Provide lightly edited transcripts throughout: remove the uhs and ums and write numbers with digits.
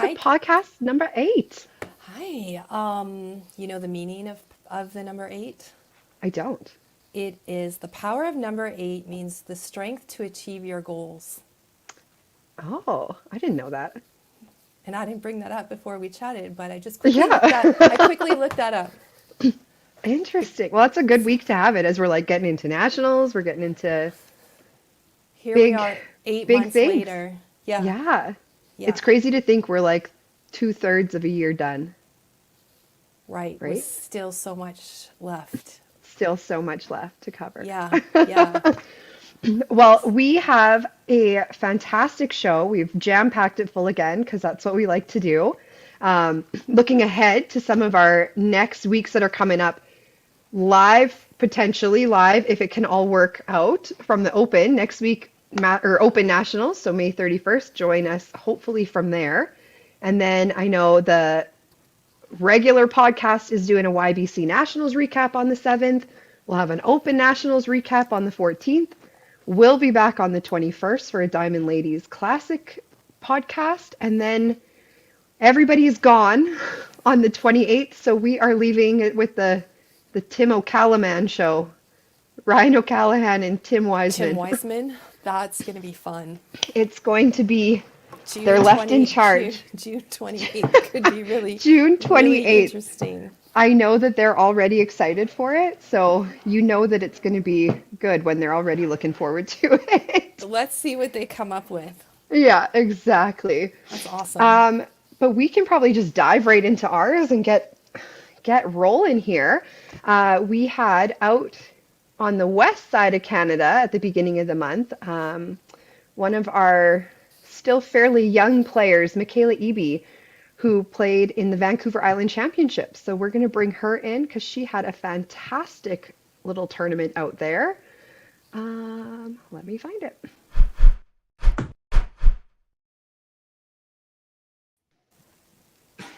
to Hi. podcast number 8. Hi. You know the meaning of the number eight? I don't. It is the power of number eight means the strength to achieve your goals. Oh, I didn't know that. And I didn't bring that up before we chatted, but I Yeah. quickly looked that up. Interesting. Well, that's a good It's, week to have it as we're like getting into nationals. We're getting into Here we big, are 8 months things. later. Yeah, Yeah. yeah, It's crazy to think we're like two-thirds of a year done, right. With right? still so much left. Still so much left to cover. Yeah, yeah. Well, we have a fantastic show. We've jam-packed it full again because that's what we like to do. Looking ahead to some of our next weeks that are coming up, live, potentially live, if it can all work out from the Open next week, or Open Nationals, so May 31st. Join us hopefully from there. And then I know the regular podcast is doing a YBC Nationals recap on the 7th. We'll have an Open Nationals recap on the 14th. We'll be back on the 21st for a Diamond Ladies Classic podcast. And then everybody is gone on the 28th. So we are leaving it with the Tim O'Callaghan show. Ryan O'Callahan and Tim Tim Wiseman. Weisman, that's going to be fun. It's going to be, they're June left in 20, June, charge. June 28th could be really, June really 28th. interesting. I know that they're already excited for it, so you know that it's going to be good when they're already looking forward to it. Let's see what they come up with. Yeah, exactly. That's awesome. Um, but we can probably just dive right into ours and get rolling here. We had out on the west side of Canada at the beginning of the month, one of our still fairly young players, Michaela Eby, who played in the Vancouver Island Championships. So we're going to bring her in because she had a fantastic little tournament out there. Let me find it.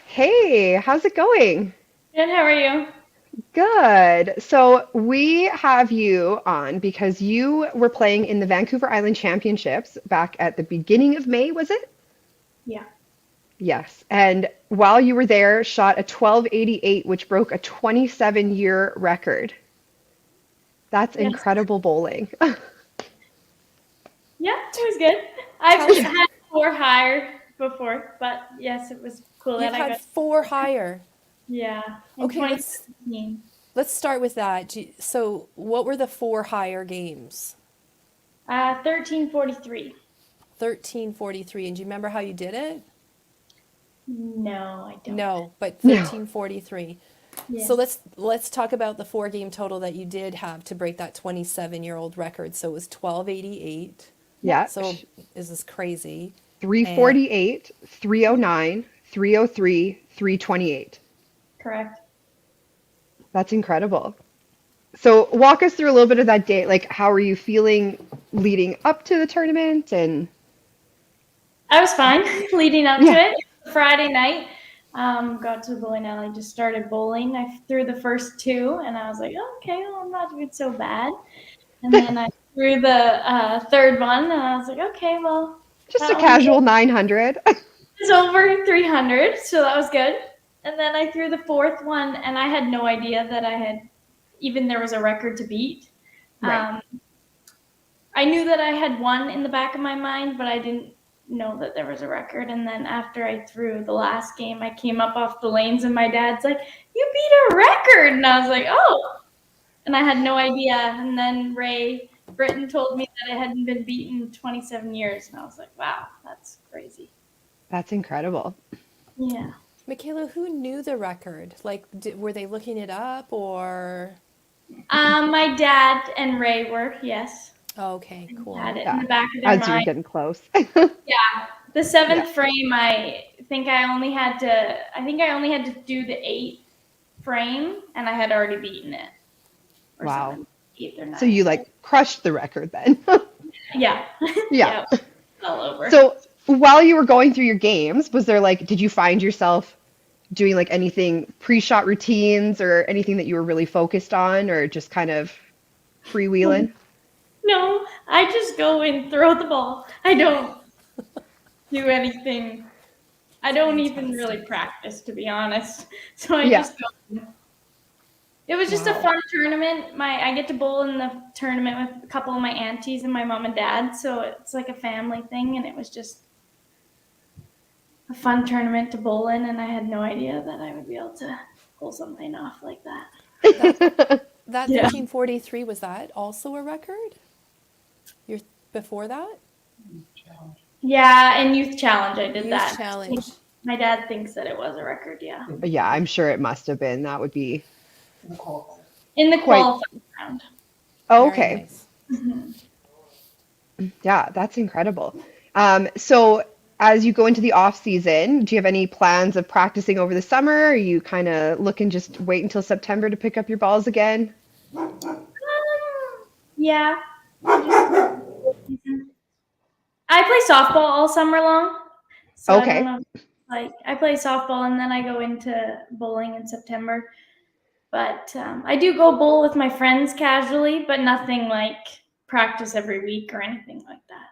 Hey, how's it going? Good, how are you? Good. So we have you on because you were playing in the Vancouver Island Championships back at the beginning of May, was it? Yeah. Yes. And while you were there, shot a 1288, which broke a 27-year record. That's Yes. incredible bowling. Yeah, it was good. Tell I've us, had four higher before, but yes, it was cool you've that I had got. four higher. Yeah, in Okay, twenty-seventeen. let's start with that. So, what were the four higher games? 1343. 1343. And do you remember how you did it? No, I don't. No, but No. 1343. So Yes. let's talk about the four game total that you did have to break that 27-year-old record. So it was 1288. Yep. Yeah. So is this crazy? And 348, 309, 303, 328. Correct. That's incredible. So walk us through a little bit of that day. Like, how are you feeling leading up to the tournament? And I was fine leading up to yeah, it. Friday night, got to the bowling alley, just started bowling. I threw the first two, and I was like, oh, okay, well, I'm not doing so bad. And then I threw the third one, and I was like, okay, well, just a that one casual 900. was over 300, so that was good. And then I threw the fourth one, and I had no idea that I had even there was a record to beat. Right. Um, I knew that I had one in the back of my mind, but I didn't know that there was a record. And then after I threw the last game, I came up off the lanes, and my dad's like, "You beat a record!" And I was like, "Oh!" And I had no idea. And then Ray Britton told me that it hadn't been beaten in 27 years, and I was like, "Wow, that's crazy." That's incredible. Yeah. Michaela, who knew the record? Like, were they looking it up or? My dad and Ray were, yes. Oh, okay, Had cool. it in Yeah. the back of their As you were mind. getting close. Yeah. The Yeah. seventh frame, I think I only had to do the eighth frame, and I had already beaten it or Wow. something, eighth or So you ninth. like crushed the record then. Yeah. Yeah. Yeah. All over. So while you were going through your games, was there like, did you find yourself doing like anything pre-shot routines or anything that you were really focused on or just kind of freewheeling? No, I just go and throw the ball. I don't do anything. I don't even really practice, to be honest. So I Yeah. just go. It was just a Wow. fun tournament. I get to bowl in the tournament with a couple of my aunties and my mom and dad, so it's like a family thing, and it was just a fun tournament to bowl in, and I had no idea that I would be able to pull something off like that. That that Yeah. 1343, was that also a record? You're before that? Yeah, and youth challenge I did Youth that. challenge. My dad thinks that it was a record, yeah. Yeah, I'm sure it must have been. That would be In the quite qualifying round. Very okay. nice. Yeah, that's incredible. So as you go into the off season, do you have any plans of practicing over the summer? Are you kind of looking just wait until September to pick up your balls again? Yeah. I play softball all summer long, so I don't Okay, know. Like I play softball and then I go into bowling in September. But I do go bowl with my friends casually, but nothing like practice every week or anything like that.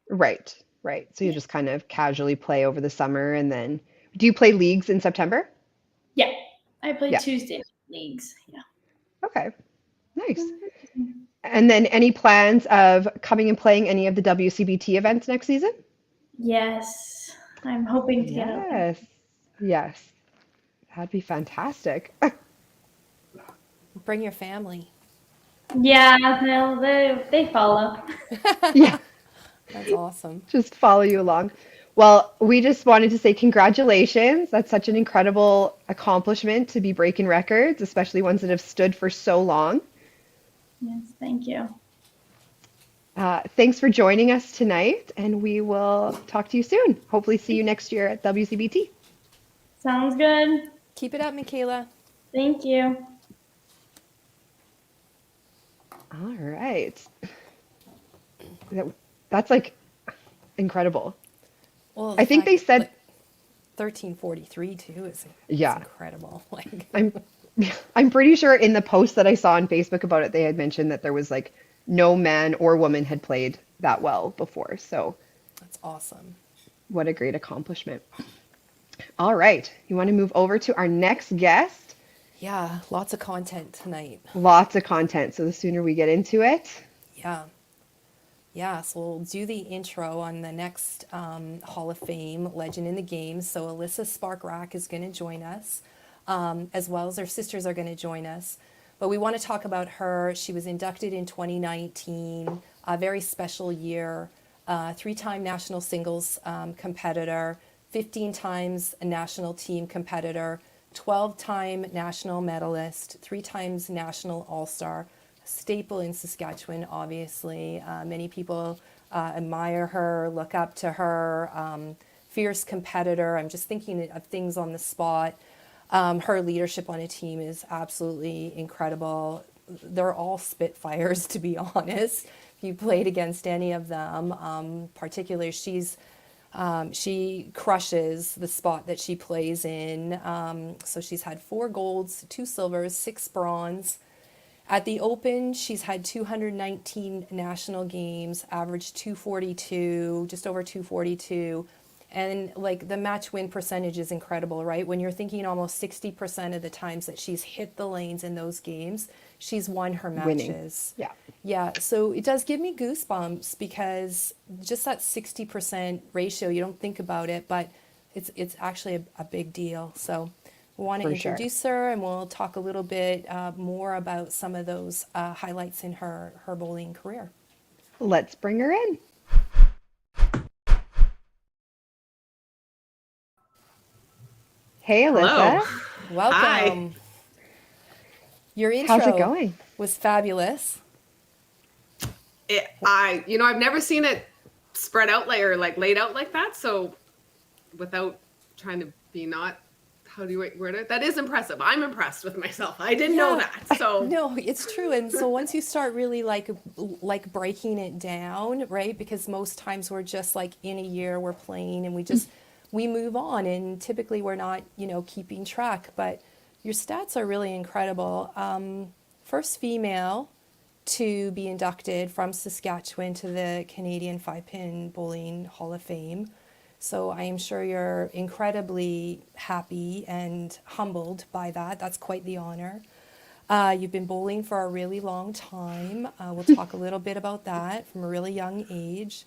right, right. So you Yeah. just kind of casually play over the summer and then do you play leagues in September? Yeah. I play Yeah. Tuesday leagues. Yeah. Okay, nice. And then any plans of coming and playing any of the WCBT events next season? Yes. I'm hoping to get out there. Yes, yes. That'd be fantastic. Bring your family. Yeah, they follow. Yeah, That's awesome. just follow you along. Well, we just wanted to say congratulations. That's such an incredible accomplishment to be breaking records, especially ones that have stood for so long. Yes, thank you. Thanks for joining us tonight, and we will talk to you soon. Hopefully, see you next year at WCBT. Sounds good. Keep it up, Michaela. Thank you. All right. That's like incredible. Well, I the think fact they said, like 1343 too is yeah, incredible. Like I'm I'm pretty sure in the post that I saw on Facebook about it, they had mentioned that there was like no man or woman had played that well before. So that's awesome. what a great accomplishment. All right, you want to move over to our next guest? Yeah, lots of content tonight. Lots of content, so the sooner we get into it, Yeah. Yeah, so we'll do the intro on the next Hall of Fame legend in the game. So Alyssa Spark Rack is going to join us, as well as her sisters are going to join us. But we want to talk about her. She was inducted in 2019, a very special year, three-time national singles competitor, 15 times a national team competitor, 12-time national medalist, three times national all-star, staple in Saskatchewan, obviously. Many people admire her, look up to her, fierce competitor. I'm just thinking of things on the spot. Her leadership on a team is absolutely incredible. They're all spitfires, to be honest. If you played against any of them, particularly she crushes the spot that she plays in. So she's had 4 golds, 2 silvers, 6 bronze. At the Open, she's had 219 national games, averaged 242, just over 242. And like the match win percentage is incredible, right? When you're thinking almost 60% of the times that she's hit the lanes in those games, she's won her winning. matches. Yeah, Yeah, so it does give me goosebumps because just that 60% ratio, you don't think about it, but it's actually a big deal. So we want to for sure. introduce her and we'll talk a little bit more about some of those highlights in her bowling career. Let's bring her in. Hey, Hello. Alyssa, Hi. Welcome. Your how's it intro going? was fabulous. I've never seen it spread out like laid out like that. So without trying to be not, how do you word it? That is impressive. I'm impressed with myself. I didn't know Yeah, that. So no, it's true. And so once you start really like breaking it down, right? Because most times we're just like in a year we're playing and we move on and typically we're not, keeping track, but your stats are really incredible. First female to be inducted from Saskatchewan to the Canadian 5-Pin Bowling Hall of Fame. So I am sure you're incredibly happy and humbled by that. That's quite the honor. You've been bowling for a really long time. We'll talk a little bit about that from a really young age.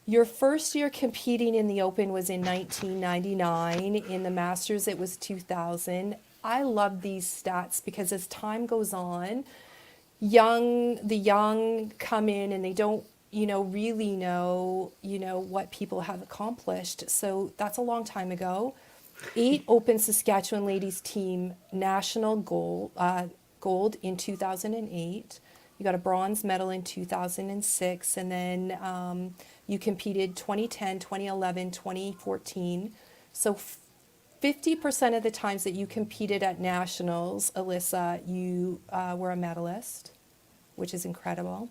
Your first year competing in the Open was in 1999. In the Masters, it was 2000. I love these stats because as time goes on, the young come in and they don't, really know, what people have accomplished. So that's a long time ago. 8 Open Saskatchewan ladies team national gold in 2008. You got a bronze medal in 2006, and then you competed 2010, 2011, 2014. So 50% of the times that you competed at nationals, Alyssa, you were a medalist, which is incredible.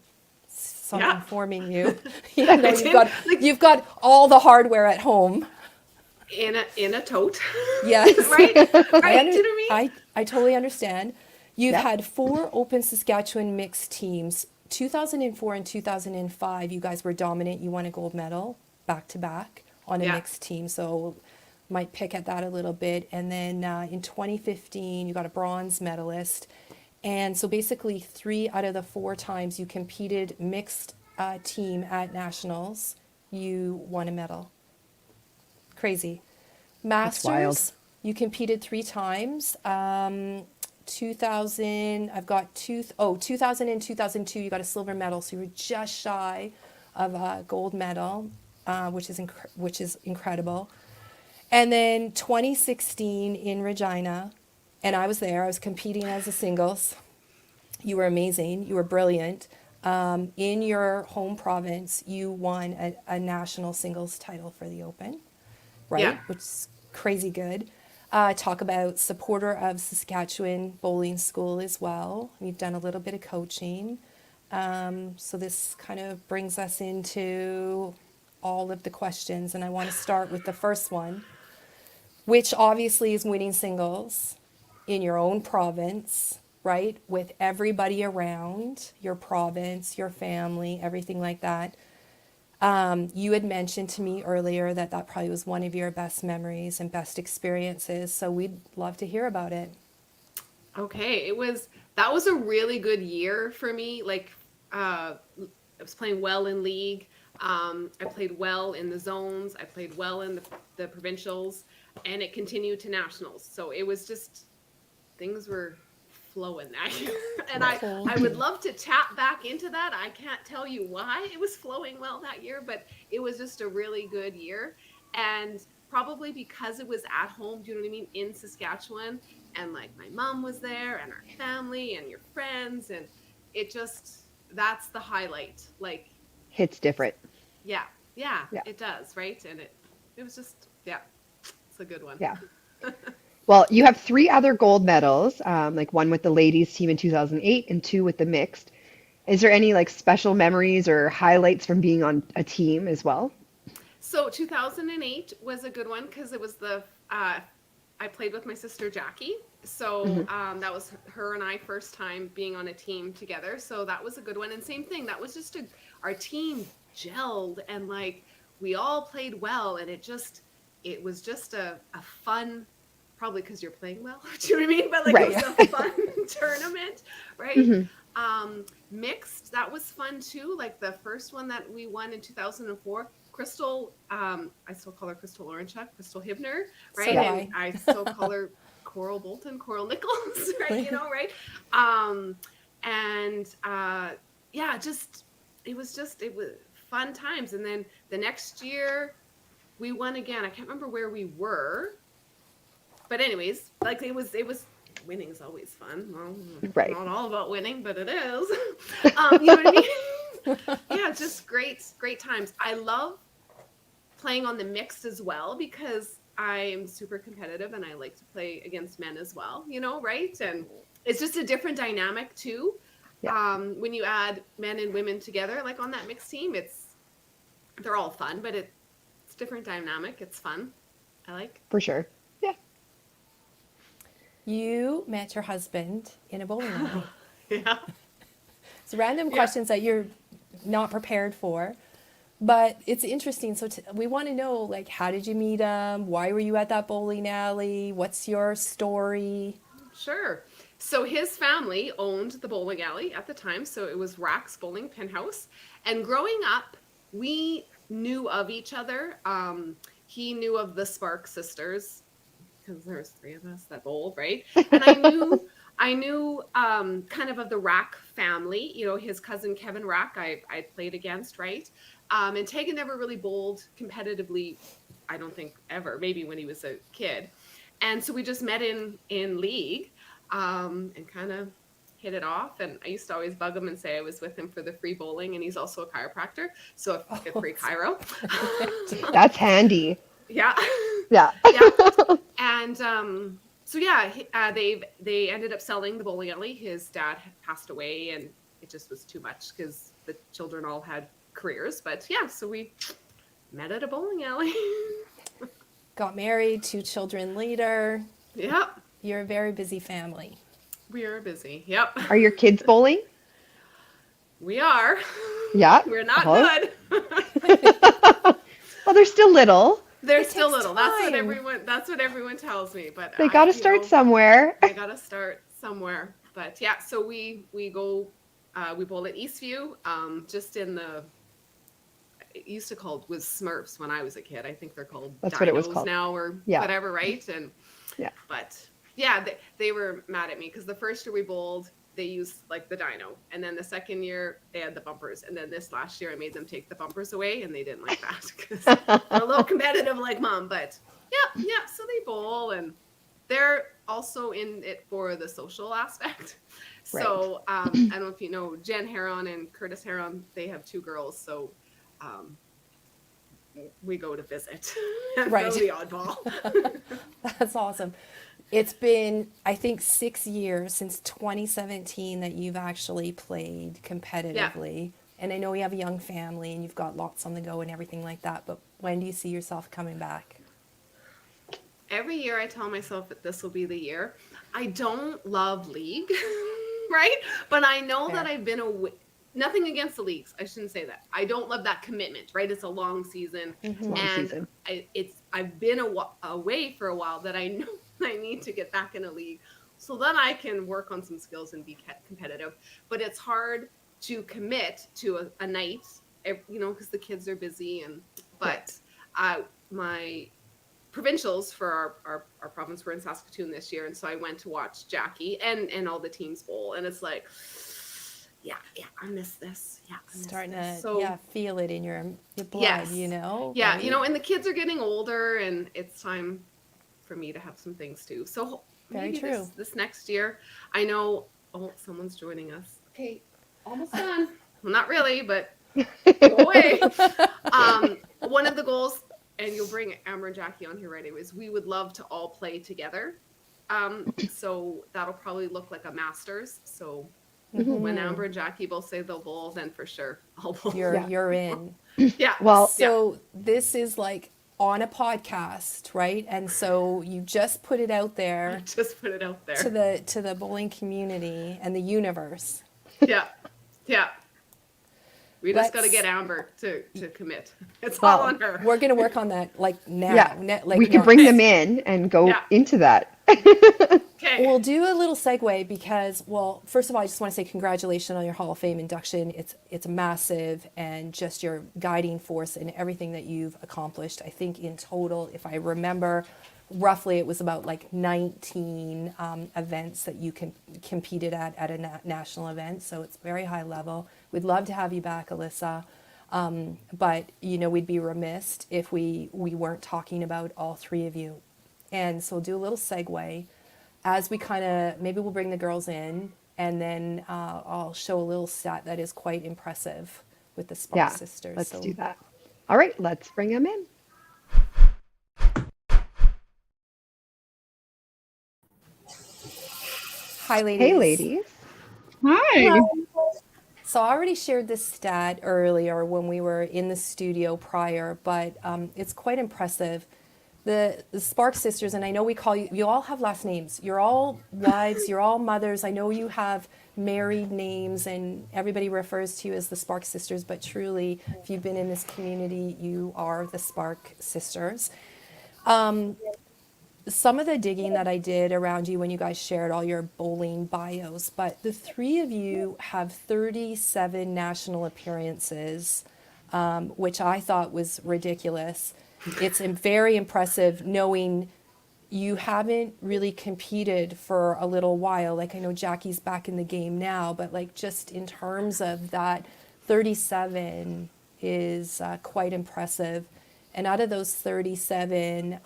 So I'm Yeah. informing you. Even though I did, you've got all the hardware at home. in a tote. Yes. Right? I, Right. Do you know what I mean? I totally understand. You've Yeah. had 4 Open Saskatchewan mixed teams. 2004 and 2005, you guys were dominant. You won a gold medal back to back on a Yeah. mixed team. So might pick at that a little bit. And then in 2015, you got a bronze medalist. And so basically 3 out of the 4 times you competed mixed team at nationals, you won a medal. Crazy. That's wild. Masters, you competed 3 times. 2000, I've got 2000 and 2002, you got a silver medal, so you were just shy of a gold medal, which is incredible. And then 2016 in Regina, and I was there. I was competing as a singles. You were amazing. You were brilliant. In your home province, you won a national singles title for the Open, right? Yeah. Which is crazy good. Talk about supporter of Saskatchewan Bowling School as well. We've done a little bit of coaching. So this kind of brings us into all of the questions. And I want to start with the first one, which obviously is winning singles in your own province, right? With everybody around your province, your family, everything like that. You had mentioned to me earlier that probably was one of your best memories and best experiences. So we'd love to hear about it. Okay, that was a really good year for me. Like, I was playing well in league. I played well in the zones. I played well in the provincials, and it continued to nationals. So it was just things were flowing that year, and Cool. I would love to tap back into that. I can't tell you why it was flowing well that year, but it was just a really good year, and probably because it was at home. Do you know what I mean? In Saskatchewan. And like my mom was there and our family and your friends, and that's the highlight. Like, Hits different. yeah, Yeah. it does, right? And it was just, yeah, it's a good one. Yeah. Well, you have 3 other gold medals, like one with the ladies team in 2008 and 2 with the mixed. Is there any like special memories or highlights from being on a team as well? So 2008 was a good one because it was I played with my sister Jackie. So that was her and I first time being on a team together. So that was a good one. And same thing, that was just our team gelled, and like we all played well, and it was just a fun, probably because you're playing well. Do you know what I mean? But like Right. it was a fun tournament, right? Mhm. Mixed, that was fun too. Like the first one that we won in 2004, Crystal, I still call her Crystal Oranchuk, Crystal Hibner, right? So do And I still call her Coral Bolton, Coral Nichols, right? You know, right? Yeah, it was fun times. And then the next year we won again. I can't remember where we were, but anyways, like it was winning's always fun. Well, Right. not all about winning, but it is. You know what I mean? Yeah, just great times. I love playing on the mixed as well because I'm super competitive and I like to play against men as well, you know, right? And it's just a different dynamic too. Yeah. When you add men and women together, like on that mixed team, they're all fun, but it's different dynamic. It's fun. I like. For sure. Yeah. You met your husband in a bowling alley. Yeah. It's random Yeah. questions that you're not prepared for. But it's interesting. So we want to know, like, how did you meet him? Why were you at that bowling alley? What's your story? Sure. So his family owned the bowling alley at the time, so it was Rack's Bowling Pin House. And growing up, we knew of each other. He knew of the Spark sisters because there's three of us that bowled, right? And I knew kind of the Rack family. You know, his cousin Kevin Rack, I played against, right? And Tegan never really bowled competitively. I don't think ever. Maybe when he was a kid. And so we just met in league, and kind of hit it off. And I used to always bug him and say I was with him for the free bowling, and he's also a chiropractor, so if I get free chiro. That's handy. Yeah. Yeah. Yeah. And so yeah, they ended up selling the bowling alley. His dad had passed away, and it just was too much because the children all had careers. But yeah, so we met at a bowling alley. Got married, 2 children later. Yep. You're a very busy family. We are busy. Yep. Are your kids bowling? We are. Yeah. We're not Oh. good. Well, they're still little. They're It still takes little. time. That's what everyone tells me. But They got to start somewhere. They got to start somewhere. But yeah, so we go we bowl at Eastview, just in the it used to was Smurfs when I was a kid. I think they're called That's what it was Dinos called. now or Yeah. whatever, right? And Yeah. but yeah, they were mad at me because the first year we bowled, they used like the dyno, and then the second year they had the bumpers, and then this last year I made them take the bumpers away, and they didn't like that because they're a little competitive like mom. But yeah. So they bowl, and they're also in it for the social aspect. So I don't know if you know Jen Heron and Curtis Heron. They have 2 girls, so we go to visit. Right. Throw the oddball. That's awesome. It's been, I think, 6 years since 2017 that you've actually played competitively. And I know you have a young family and you've got lots on the go and everything like that, but when do you see yourself coming back? Every year I tell myself that this will be the year. I don't love league, right? But I know that Fair. I've been away. Nothing against the leagues. I shouldn't say that. I don't love that commitment, right? It's a long season. Long And season. I've been away for a while that I know I need to get back in a league so then I can work on some skills and be competitive. But it's hard to commit to a night, because the kids are busy. But my provincials for our province were in Saskatoon this year, and so I went to watch Jackie and all the teams bowl, and it's like, yeah, I miss this. Yeah, I miss Starting this. to So feel it in your blood, Yes. Yeah, right? and the kids are getting older, and it's time for me to have some things too. So Very maybe true. this next year, I know. Oh, someone's joining us. Okay, almost done. Well, not really, but go away. One of the goals, and you'll bring Amber and Jackie on here right away, is we would love to all play together. So that'll probably look like a Masters. So when Amber and Jackie both say they'll bowl, then for sure I'll bowl. You're in. Yeah. Well, So this is like on a podcast, right? And so you just put it out there Just put it out there. to the bowling community and the universe. Yeah. We just got to Let's- get Amber to commit. It's Well, all on her. We're going to work on that like now. Yeah. Like We can now. bring them in and go Yeah. into that. Okay. We'll do a little segue because, well, first of all, I just want to say congratulations on your Hall of Fame induction. It's massive, and just your guiding force and everything that you've accomplished. I think in total, if I remember roughly, it was about like 19 events that you competed at a national event. So it's very high level. We'd love to have you back, Alyssa. But we'd be remiss if we weren't talking about all 3 of you. And so we'll do a little segue as we maybe we'll bring the girls in, and then I'll show a little stat that is quite impressive with the Spark Yeah. sisters. Let's So do that. All right. Let's bring them in. hi, ladies. Hey, ladies. Hi. So I already shared this stat earlier when we were in the studio prior, but it's quite impressive. the Spark sisters, and I know we call you, you all have last names. You're all wives, you're all mothers. I know you have married names, and everybody refers to you as the Spark sisters, but truly, if you've been in this community, you are the Spark sisters. Some of the digging that I did around you when you guys shared all your bowling bios, but the three of you have 37 national appearances, which I thought was ridiculous. It's very impressive knowing you haven't really competed for a little while. Like I know Jackie's back in the game now, but like just in terms of that, 37 is quite impressive. And out of those 37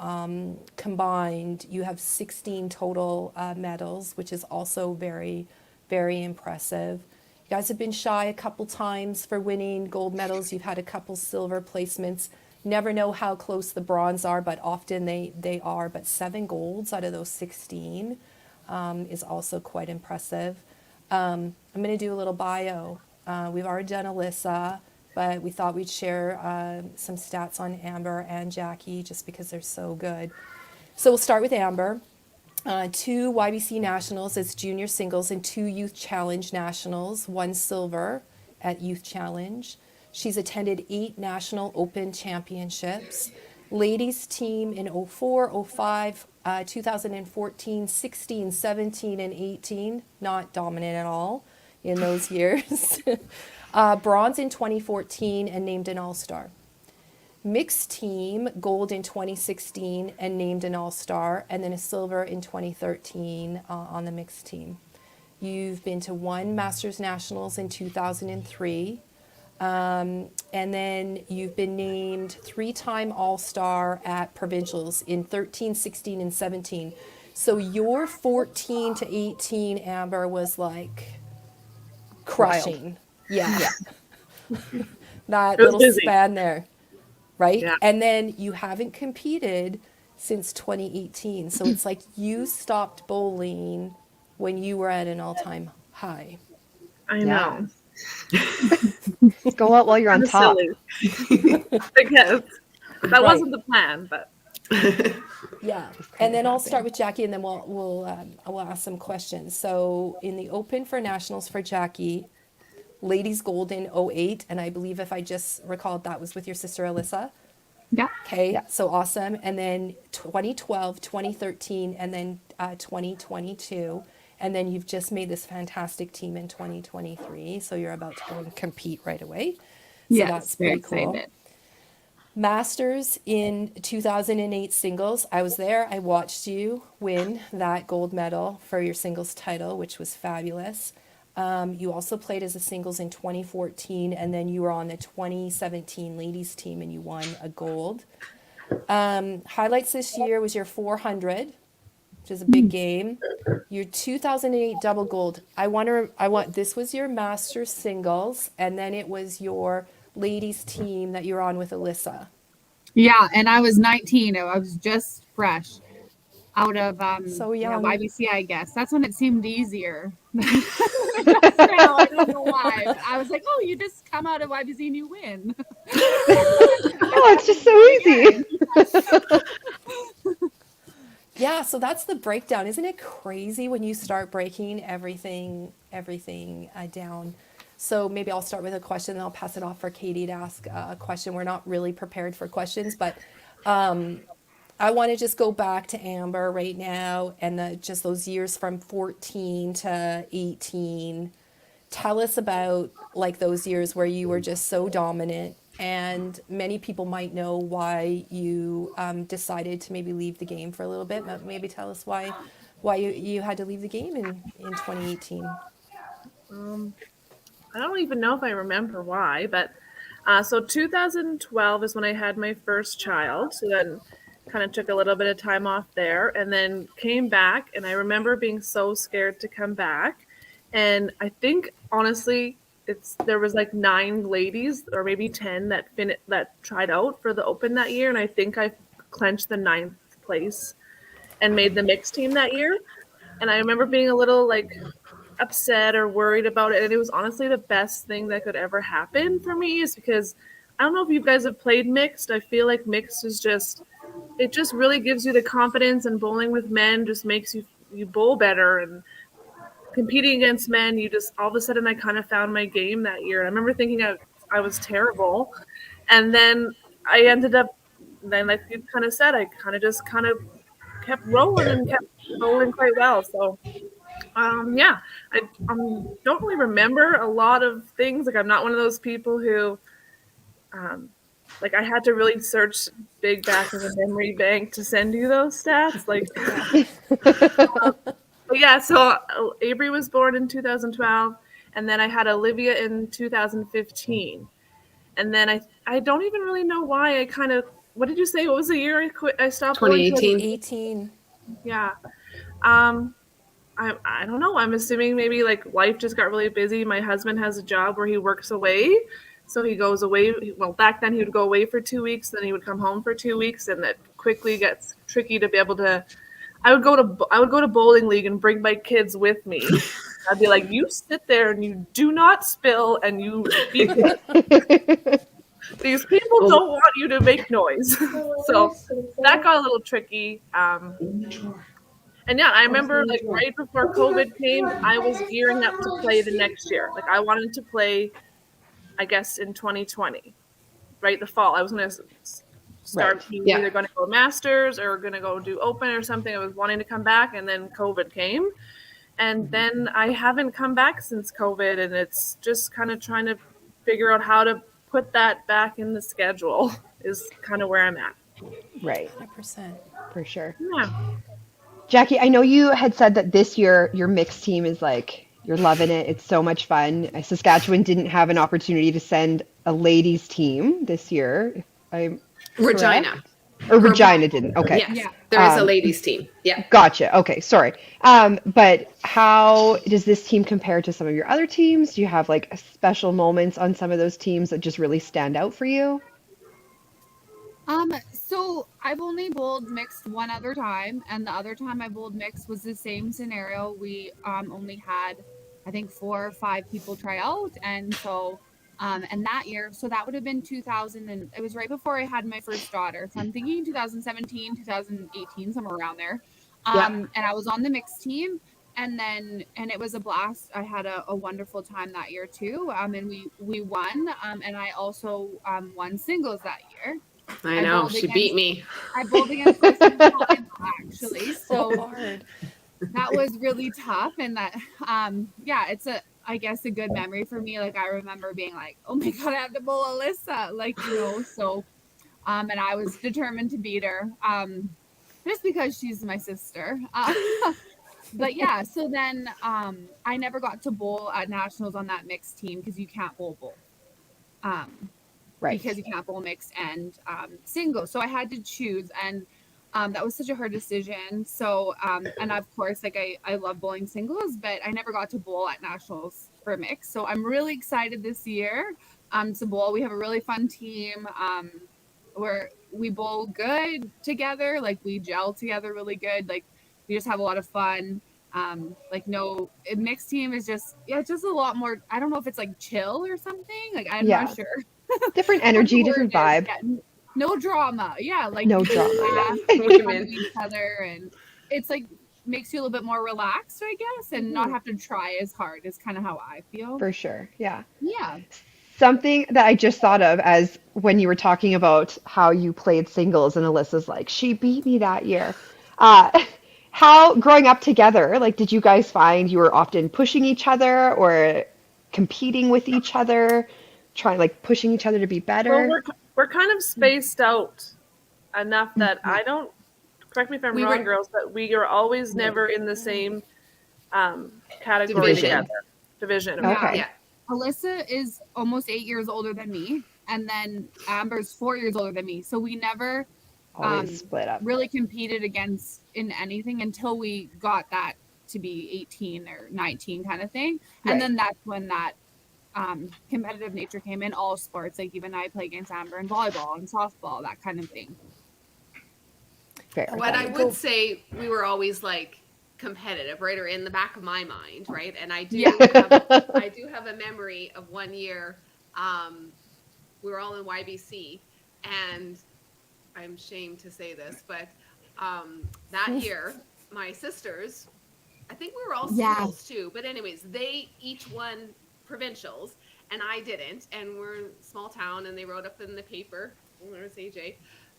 combined, you have 16 total medals, which is also very, very impressive. You guys have been shy a couple times for winning gold medals. You've had a couple silver placements. Never know how close the bronze are, but often they are. But 7 golds out of those 16 is also quite impressive. I'm going to do a little bio. We've already done Alyssa, but we thought we'd share some stats on Amber and Jackie just because they're so good. So we'll start with Amber. 2 YBC Nationals as junior singles and 2 Youth Challenge Nationals, 1 silver at Youth Challenge. She's attended 8 National Open Championships. Ladies team in 04, 05, 2014, 16, 17, and 18. Not dominant at all in those years. Bronze in 2014 and named an All-Star. Mixed team, gold in 2016 and named an All-Star, and then a silver in 2013 on the mixed team. You've been to 1 Masters Nationals in 2003. And then you've been named 3-time All-Star at Provincials in 13, 16, and 17. So your 14 to 18, Amber, was like crushing. Yeah. That It was little busy. span there, right? Yeah. And then you haven't competed since 2018. So it's like you stopped bowling when you were at an all-time high. I Yeah. know. Go out while you're on Kinda top. silly. I guess. That Right. wasn't the plan, but Yeah, and then I'll start with Jackie, and then we'll ask some questions. So in the Open for Nationals for Jackie, ladies gold in 08, and I believe if I just recalled that was with your sister Alyssa. Yeah. Okay, Yeah. so awesome. And then 2012, 2013, and then 2022. And then you've just made this fantastic team in 2023. So you're about to go and compete right away. So Yes, that's very pretty cool. excited. Masters in 2008 singles. I was there. I watched you win that gold medal for your singles title, which was fabulous. You also played as a singles in 2014, and then you were on the 2017 ladies team and you won a gold. Highlights this year was your 400, which is a big game. Your 2008 double gold. This was your Masters singles, and then it was your ladies team that you're on with Alyssa. Yeah, and I was 19. I was just fresh out of So young. YBC, I guess. That's when it seemed easier. Just now, I don't know why. But I was like, oh, you just come out of YBC and you win. Oh, it's just so easy. Yeah, so that's the breakdown. Isn't it crazy when you start breaking everything down? So maybe I'll start with a question and I'll pass it off for Katie to ask a question. We're not really prepared for questions, but I want to just go back to Amber right now and just those years from 14 to 18. Tell us about like those years where you were just so dominant, and many people might know why you decided to maybe leave the game for a little bit. But maybe tell us why you had to leave the game in 2018. I don't even know if I remember why, but so 2012 is when I had my first child. So then kind of took a little bit of time off there and then came back. And I remember being so scared to come back. And I think honestly, there was like 9 ladies or maybe 10 that tried out for the Open that year. And I think I clinched the 9th place and made the mixed team that year. And I remember being a little like upset or worried about it, and it was honestly the best thing that could ever happen for me, is because I don't know if you guys have played mixed. I feel like mixed is just it just really gives you the confidence, and bowling with men just makes you bowl better. And competing against men, you just all of a sudden I kind of found my game that year. And I remember thinking I was terrible, and then I ended up, then like you kind of said, I kind of kept rolling and kept bowling quite well. So yeah, I don't really remember a lot of things. Like I'm not one of those people who like I had to really search big back in the memory bank to send you those stats. Like but yeah, so Avery was born in 2012, and then I had Olivia in 2015. And then I don't even really know why I kind of, what did you say? What was the year I quit? I stopped bowling? 2018. 18. Yeah. I don't know. I'm assuming maybe like life just got really busy. My husband has a job where he works away. So he goes away. Well, back then he would go away for 2 weeks, then he would come home for 2 weeks, and it quickly gets tricky to be able to. I would go to bowling league and bring my kids with me. I'd be like, you sit there and you do not spill and you be good. These people don't want you to make noise. So that got a little tricky. And yeah, I remember like right before COVID came, I was gearing up to play the next year. Like I wanted to play, I guess, in 2020, right? The fall. I was going to start either going to go Masters or going to go do Open or something. I was wanting to come back, and then COVID came. And then I haven't come back since COVID, and it's just kind of trying to figure out how to put that back in the schedule is kind of where I'm at. Right. 100%. For sure. Yeah. Jackie, I know you had said that this year your mixed team is like, you're loving it. It's so much fun. Saskatchewan didn't have an opportunity to send a ladies team this year. If I'm Regina. correct. Or Regina didn't. Okay. Yes. Yeah. There is a ladies team. Yeah. Gotcha. Okay. Sorry. But how does this team compare to some of your other teams? Do you have like special moments on some of those teams that just really stand out for you? So I've only bowled mixed one other time, and the other time I bowled mixed was the same scenario. We only had, I think, 4 or 5 people try out, and so and that year, so that would have been 2000, and it was right before I had my first daughter. So I'm thinking 2017, 2018, somewhere around there. And I was on the mixed team, and it was a blast. I had a wonderful time that year too. And we won. And I also won singles that year. I know. She beat me. I bowled against Kristen Collins, actually. So So hard. that was really tough. And that, yeah, it's I guess a good memory for me. Like I remember being like, oh my God, I have to bowl Alyssa. Like, so, and I was determined to beat her, just because she's my sister. But yeah, so then, I never got to bowl at nationals on that mixed team because you can't bowl both. Right. Because you can't bowl mixed and single. So I had to choose, and that was such a hard decision. So, and of course, like I love bowling singles, but I never got to bowl at nationals for mixed. So I'm really excited this year to bowl. We have a really fun team where we bowl good together. Like we gel together really good. Like we just have a lot of fun. Mixed team is just a lot more. I don't know if it's like chill or something. Like I'm not sure. Different energy, different vibe. No drama. Yeah, like No drama. Yeah. make fun of each other, and it's like makes you a little bit more relaxed, I guess, and not have to try as hard is kind of how I feel. For sure. Yeah. Yeah. Something that I just thought of as when you were talking about how you played singles, and Alyssa's like, she beat me that year. How growing up together, like, did you guys find you were often pushing each other or competing with each other, trying like pushing each other to be better? Well, we're kind of spaced out enough that I don't, correct me if I'm wrong, girls, but we are always never in the same category division. Okay. Yeah. Alyssa is almost 8 years older than me, and then Amber's 4 years older than me. So we never Always split up. really competed against in anything until we got that to be 18 or 19 kind of thing. And Right. then that's when that competitive nature came in all sports. Like even I play against Amber in volleyball and softball, that kind of thing. Fair. What I would say, we were always like competitive, right, or in the back of my mind, right? And I do have a memory of one year. We were all in YBC, and I'm ashamed to say this, but that year, my sisters, I think we were all Yeah. singles too, but anyways, they each won provincials and I didn't. And we're in a small town and they wrote up in the paper, well, there's AJ.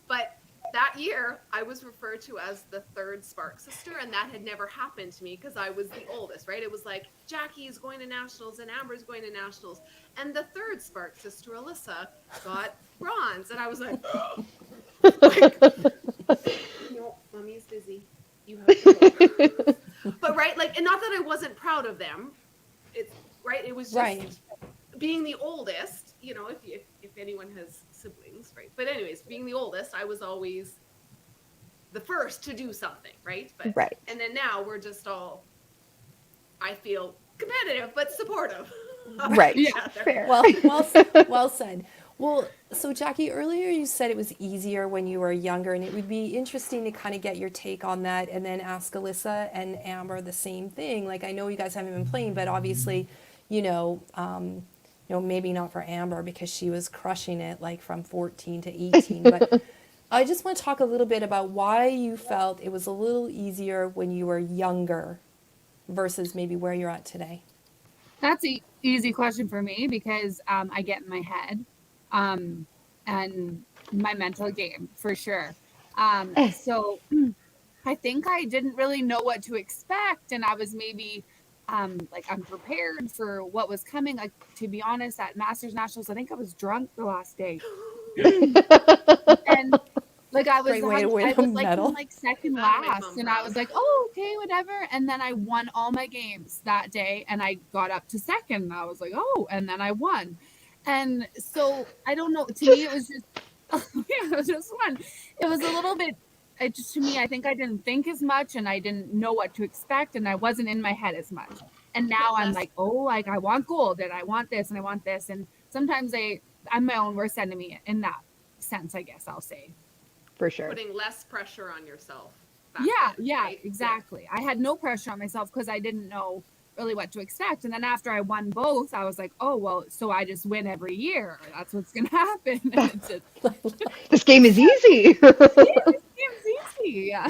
But that year, I was referred to as the third Spark sister, and that had never happened to me because I was the oldest, right? It was like Jackie is going to nationals and Amber's going to nationals, and the third Spark sister, Alyssa, got bronze, and I was like, like no, mommy's busy. You have to go. But right, like, and not that I wasn't proud of them. It's right. It was just Right. being the oldest. You know, if anyone has siblings, right? But anyways, being the oldest, I was always the first to do something, right? But Right. and then now we're just all, I feel competitive but supportive. of Right. each Yeah, other. Fair. Well said. Well, so Jackie, earlier you said it was easier when you were younger, and it would be interesting to kind of get your take on that, and then ask Alyssa and Amber the same thing. Like, I know you guys haven't been playing, but obviously, maybe not for Amber because she was crushing it like from 14 to 18. But I just want to talk a little bit about why you felt it was a little easier when you were younger versus maybe where you're at today. That's an easy question for me because I get in my head and my mental game for sure. So I think I didn't really know what to expect, and I was maybe like unprepared for what was coming. Like, to be honest, at Masters Nationals, I think I was drunk the last day, and like Great way to win I a was like in medal. like second That'll make last, Mom and I proud. was like, oh, okay, whatever. And then I won all my games that day, and I got up to second. And I was like, oh, and then I won. And so I don't know. To me, it was just yeah, it was just fun. It was a little bit. It just, to me, I think I didn't think as much, and I didn't know what to expect, and I wasn't in my head as much. And now I'm Less like, oh, like I want gold, and I want this, and I want this, and sometimes I'm my own worst enemy in that sense, I guess I'll say. For sure. putting less pressure on yourself. Back Yeah, then, yeah, right? exactly. I had no pressure on myself because I didn't know really what to expect. And then after I won both, I was like, oh, well, so I just win every year. That's what's going to happen. And it's just, This game is easy. yeah, this game's easy. Yeah.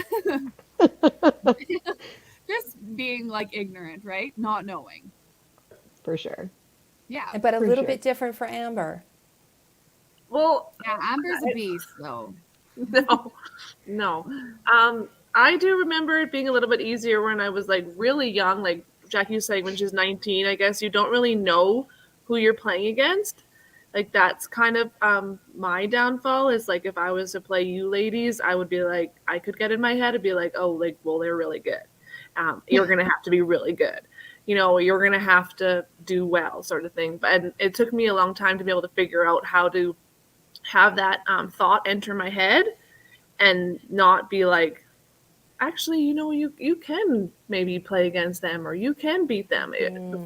Just being like ignorant, right? Not knowing. For sure. Yeah. But a For little sure. bit different for Amber. Well, Yeah. Amber's a beast, though. no. I do remember it being a little bit easier when I was like really young, like Jackie was saying when she's 19, I guess you don't really know who you're playing against. Like that's kind of my downfall is like if I was to play you ladies, I would be like I could get in my head and be like, oh, like well they're really good. You're gonna have to be really good. You're gonna have to do well, sort of thing. But it took me a long time to be able to figure out how to have that thought enter my head and not be like, actually, you can maybe play against them or you can beat them.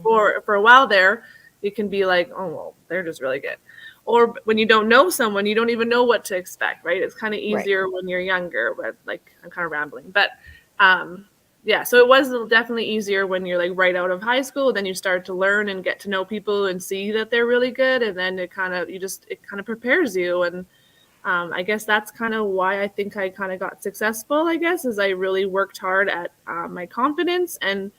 For a while there, it can be like, oh well, they're just really good. Or when you don't know someone, you don't even know what to expect, right? It's kind of Right. easier when you're younger, but like I'm kind of rambling. But yeah, so it was definitely easier when you're like right out of high school. Then you start to learn and get to know people and see that they're really good, and then it kind of prepares you. And I guess that's kind of why I think I kind of got successful. I guess is I really worked hard at my confidence, and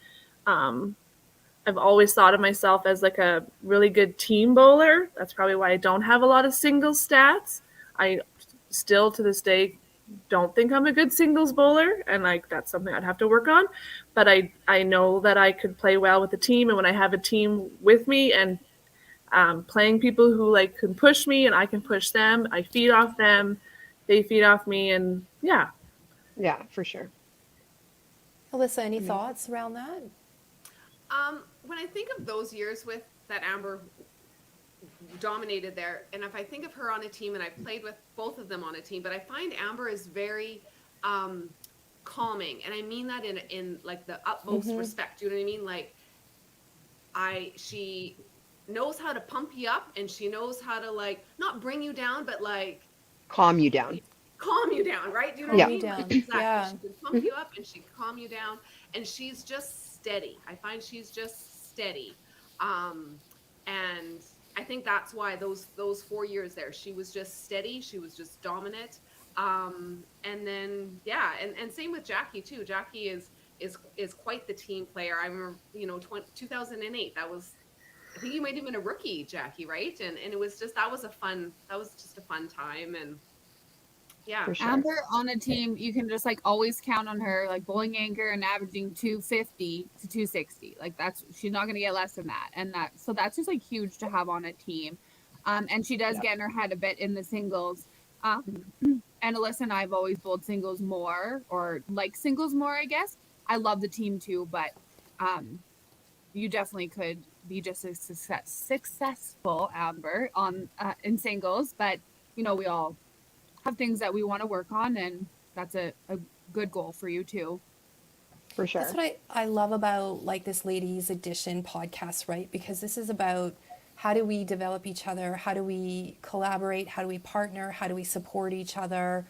I've always thought of myself as like a really good team bowler. That's probably why I don't have a lot of singles stats. I still to this day don't think I'm a good singles bowler, and like that's something I'd have to work on. But I know that I could play well with a team, and when I have a team with me and playing people who like can push me and I can push them, I feed off them, they feed off me, and yeah. Yeah, for sure. Alyssa, any thoughts around that? When I think of those years with that Amber dominated there, and if I think of her on a team, and I've played with both of them on a team, but I find Amber is very calming, and I mean that in like the utmost respect. You know what I mean? Like she knows how to pump you up, and she knows how to like not bring you down, but like Calm you down. calm you down, right? Do you know Yeah. what I mean? Calm you Like, down. exactly. Yeah. She can pump you up and she can calm you down, and she's just steady. I find she's just steady, and I think that's why those 4 years there, she was just steady. She was just dominant. And then yeah, and same with Jackie too. Jackie is quite the team player. I remember, 2008. That was, I think you might have been a rookie, Jackie, right? And it was just that was just a fun time. And yeah, For sure. Amber on a team, you can just like always count on her, like bowling anchor and averaging 250 to 260. Like she's not gonna get less than that. And that's just like huge to have on a team. And she does Yep. get in her head a bit in the singles. And Alyssa and I have always bowled singles more, or like singles more, I guess. I love the team too, but you definitely could be just as successful, Amber, on in singles. But we all have things that we want to work on, and that's a good goal for you too. For sure. That's what I love about like this Ladies Edition podcast, right? Because this is about how do we develop each other? How do we collaborate? How do we partner? How do we support each other?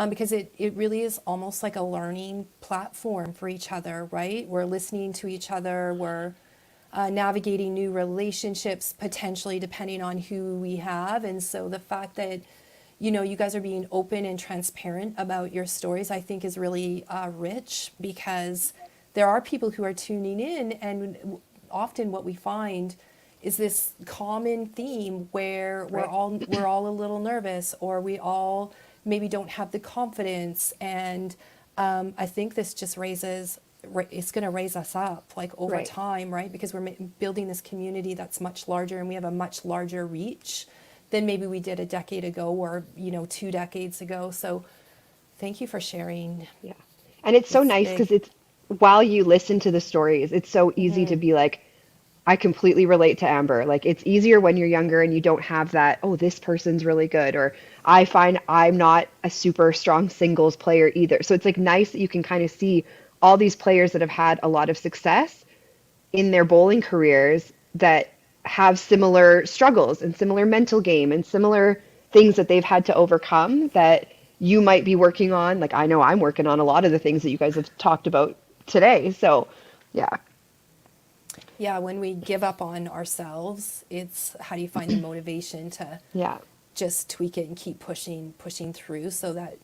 Because it really is almost like a learning platform for each other, right? We're listening to each other. We're navigating new relationships, potentially depending on who we have. And so the fact that, you guys are being open and transparent about your stories, I think is really rich, because there are people who are tuning in, and often what we find is this common theme where we're all a little nervous, or we all maybe don't have the confidence. And I think this just it's going to raise us up like over Right. time, right? Because we're building this community that's much larger, and we have a much larger reach than maybe we did a decade ago, or 2 decades ago. So thank you for sharing. Yeah. And it's so It's nice big. because while you listen to the stories, it's so easy to be like, I completely relate to Amber. Like, it's easier when you're younger and you don't have that, oh, this person's really good, or I find I'm not a super strong singles player either. So it's like nice that you can kind of see all these players that have had a lot of success in their bowling careers that have similar struggles and similar mental game and similar things that they've had to overcome that you might be working on. Like, I know I'm working on a lot of the things that you guys have talked about today. So, yeah. Yeah, when we give up on ourselves, it's how do you find the motivation to Yeah. just tweak it and keep pushing through, so that,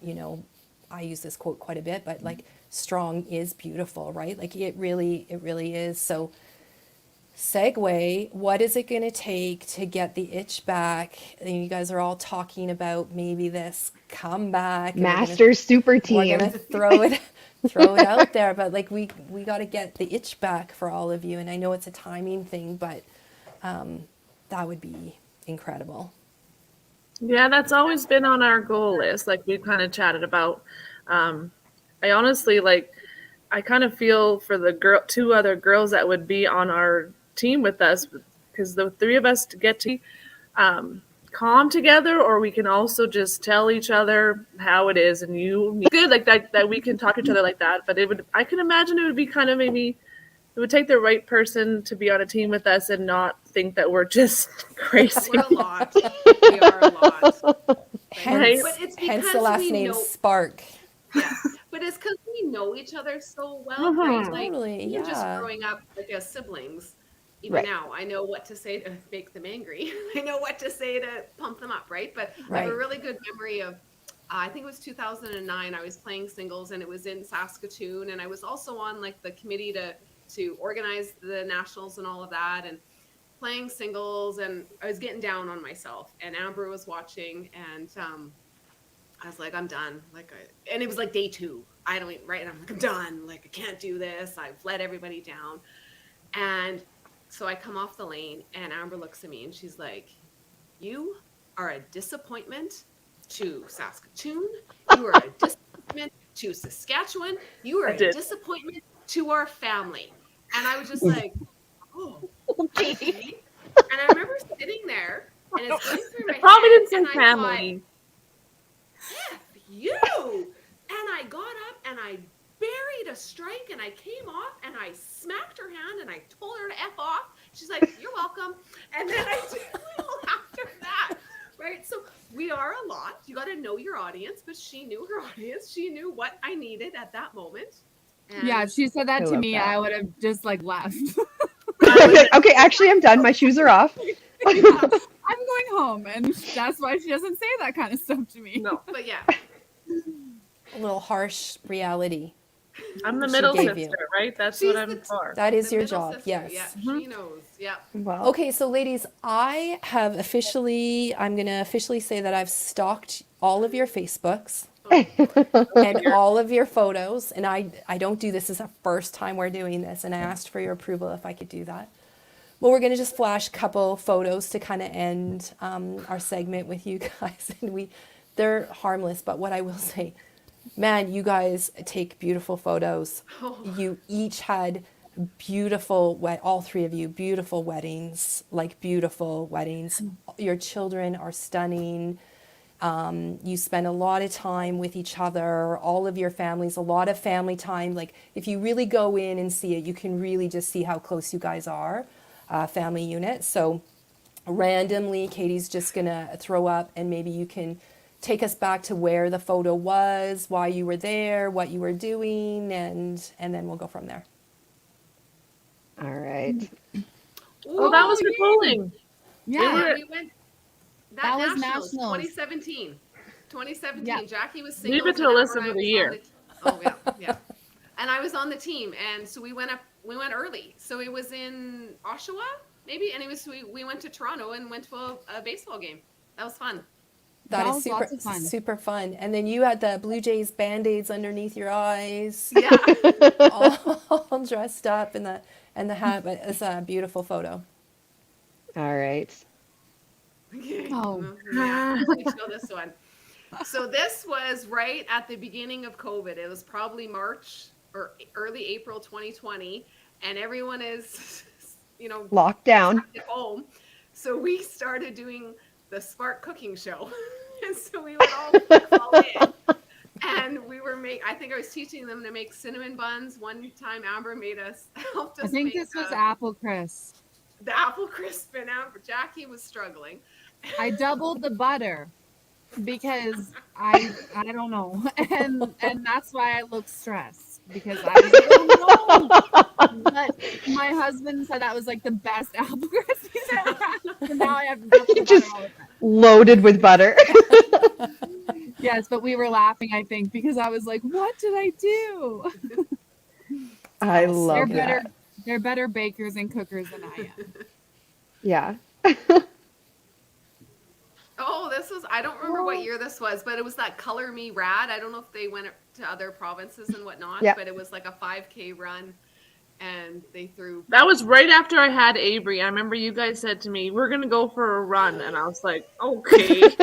I use this quote quite a bit, but like strong is beautiful, right? Like it really is. So segue, what is it going to take to get the itch back? And you guys are all talking about maybe this comeback. And Masters super we're team. gonna throw it out there, but like we got to get the itch back for all of you. And I know it's a timing thing, but that would be incredible. Yeah, that's always been on our goal list. Like we've kind of chatted about. I honestly I kind of feel for the two other girls that would be on our team with us, because the three of us to get to calm together, or we can also just tell each other how it is, and good like that we can talk to each other like that. But I can imagine it would be kind of maybe it would take the right person to be on a team with us and not think that we're just crazy. we're a lot. We are a lot. Hence, But it's hence the because last we name know. Spark. Yeah, but it's because we know each other so well, right? Like Totally, even just yeah. growing up like as siblings. Even Right. now, I know what to say to make them angry. I know what to say to pump them up, right? But I have Right. a really good memory of, I think it was 2009. I was playing singles, and it was in Saskatoon, and I was also on like the committee to organize the nationals and all of that, and playing singles, and I was getting down on myself, and Amber was watching, and I was like, I'm done. And it was like day 2. I don't even, right? And I'm like, I'm done. Like, I can't do this. I've let everybody down. And so I come off the lane, and Amber looks at me, and she's like, you are a disappointment to Saskatoon. You are a disappointment to Saskatchewan. You are a disappointment to our family. And I was just like, oh, okay. And I remember sitting there, and it's going through my head. Probably didn't say and I family. thought, F you. And I got up, and I buried a strike, and I came off, and I smacked her hand, and I told her to F off. She's like, you're welcome. And then I did a little after that. Right? So we are a lot. You got to know your audience, but she knew her audience. She knew what I needed at that moment. And Yeah, if she said that I to love me, that. I would have just like left. Okay, actually, I'm done. My shoes are off. I'm going home, and that's why she doesn't say that kind of stuff to me. No. But yeah, little harsh reality. I'm the She middle gave sister, you. right? That's She's what the I'm for. That is The your middle job, sister, yes. yeah, she knows. Yeah. Well, Okay, so ladies, I'm going to officially say that I've stalked all of your Facebooks and all of your photos. And I don't do this. This is the first time we're doing this. And I asked for your approval if I could do that. Well, we're going to just flash a couple photos to kind of end our segment with you guys. And they're harmless, but what I will say, man, you guys take beautiful photos. You each had all three of you, beautiful weddings, like beautiful weddings. Your children are stunning. You spend a lot of time with each other, all of your families, a lot of family time. Like if you really go in and see it, you can really just see how close you guys are, family unit. So randomly, Katie's just gonna throw up and maybe you can take us back to where the photo was, why you were there, what you were doing, and then we'll go from there. all right. Oh, that was for bowling. Yeah. We went That was nationals, nationals. 2017. 2017. Yeah. Jackie was Leave singles. it to and Alyssa Amber for and I the was year. on the- oh yeah, yeah. And I was on the team, and so we went early. So it was in Oshawa, maybe, and we went to Toronto and went to a baseball game. That was fun. That That is was super, lots of fun. super fun. And then you had the Blue Jays Band-Aids underneath your eyes, Yeah. all dressed up in the hat. But it's a beautiful photo. All right. Oh. Yeah, let me show this one. So this was right at the beginning of COVID. It was probably March or early April 2020, and everyone is, Locked down. at home. So we started doing the Spark cooking show, and so we would all call in, and I think I was teaching them to make cinnamon buns. One time, Amber helped us I think make this was apple crisp. the apple crisp, and Jackie was struggling. I doubled the butter because I don't know, and that's why I look stressed because I was like, oh no. But my husband said that was like the best apple crisp he's ever had. So now I have to double the butter Just all the time. loaded with butter. Yes, but we were laughing, I think, because I was like, what did I do? I They're love They're that. better bakers and cookers than I am. Yeah. Oh, I don't remember what year this was, but it was that Color Me Rad. I don't know if they went to other provinces and whatnot, Yep. but it was like a 5K run, and they threw. That was right after I had Avery. I remember you guys said to me, "We're gonna go for a run," and I was like, "Okay."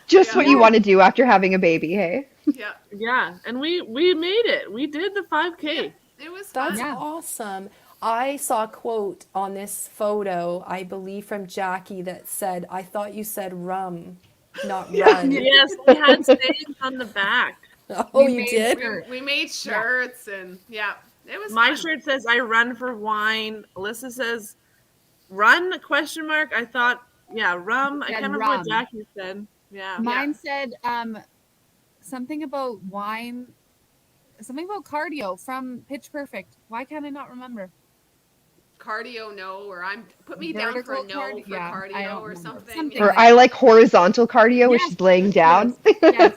Just Yeah. what you want to do after having a baby, hey? Yeah, Yeah, and we made it. We did the 5K. it was fun. That's Yeah. awesome. I saw a quote on this photo, I believe from Jackie, that said, "I thought you said rum, not run." Yes, we had sayings on the back. Oh, We you made did? sure- We made shirts and it was My fun. shirt says "I run for wine." Alyssa says "Run?" question mark. I thought, yeah, rum. I Said can't remember rum. what Jackie said. Yeah. Mine said something about wine, something about cardio from Pitch Perfect. Why can't I not remember? Cardio, no, or put me down for a Vertical no cardio? for Yeah, I cardio don't or remember. something. Something Or like I like horizontal cardio, which Yes, is laying down. Yes.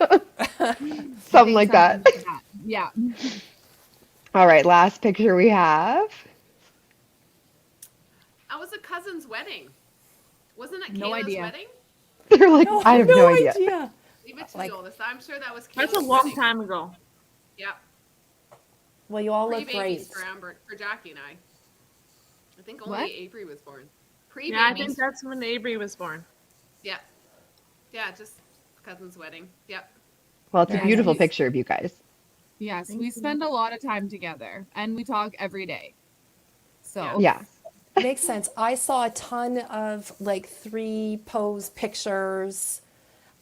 Something like that. Yeah. All right, last picture we have. That was a cousin's wedding. Wasn't it No Kayla's idea. wedding? They're like, I have no idea. Leave it to Like- you, Alyssa. I'm sure that was Kayla's That's a long wedding. time ago. Yep. Well, you all look Pre-babies great. for Jackie and I. I think only What? Avery was born. Yeah, I think Pre-babies. that's when Avery was born. Yeah. Yeah, just cousin's wedding. Yep. Well, it's a Yeah. beautiful picture of you guys. Yes, Thank we you. spend a lot of time together and we talk every day. So Yeah. Makes sense. I saw a ton of like 3 pose pictures,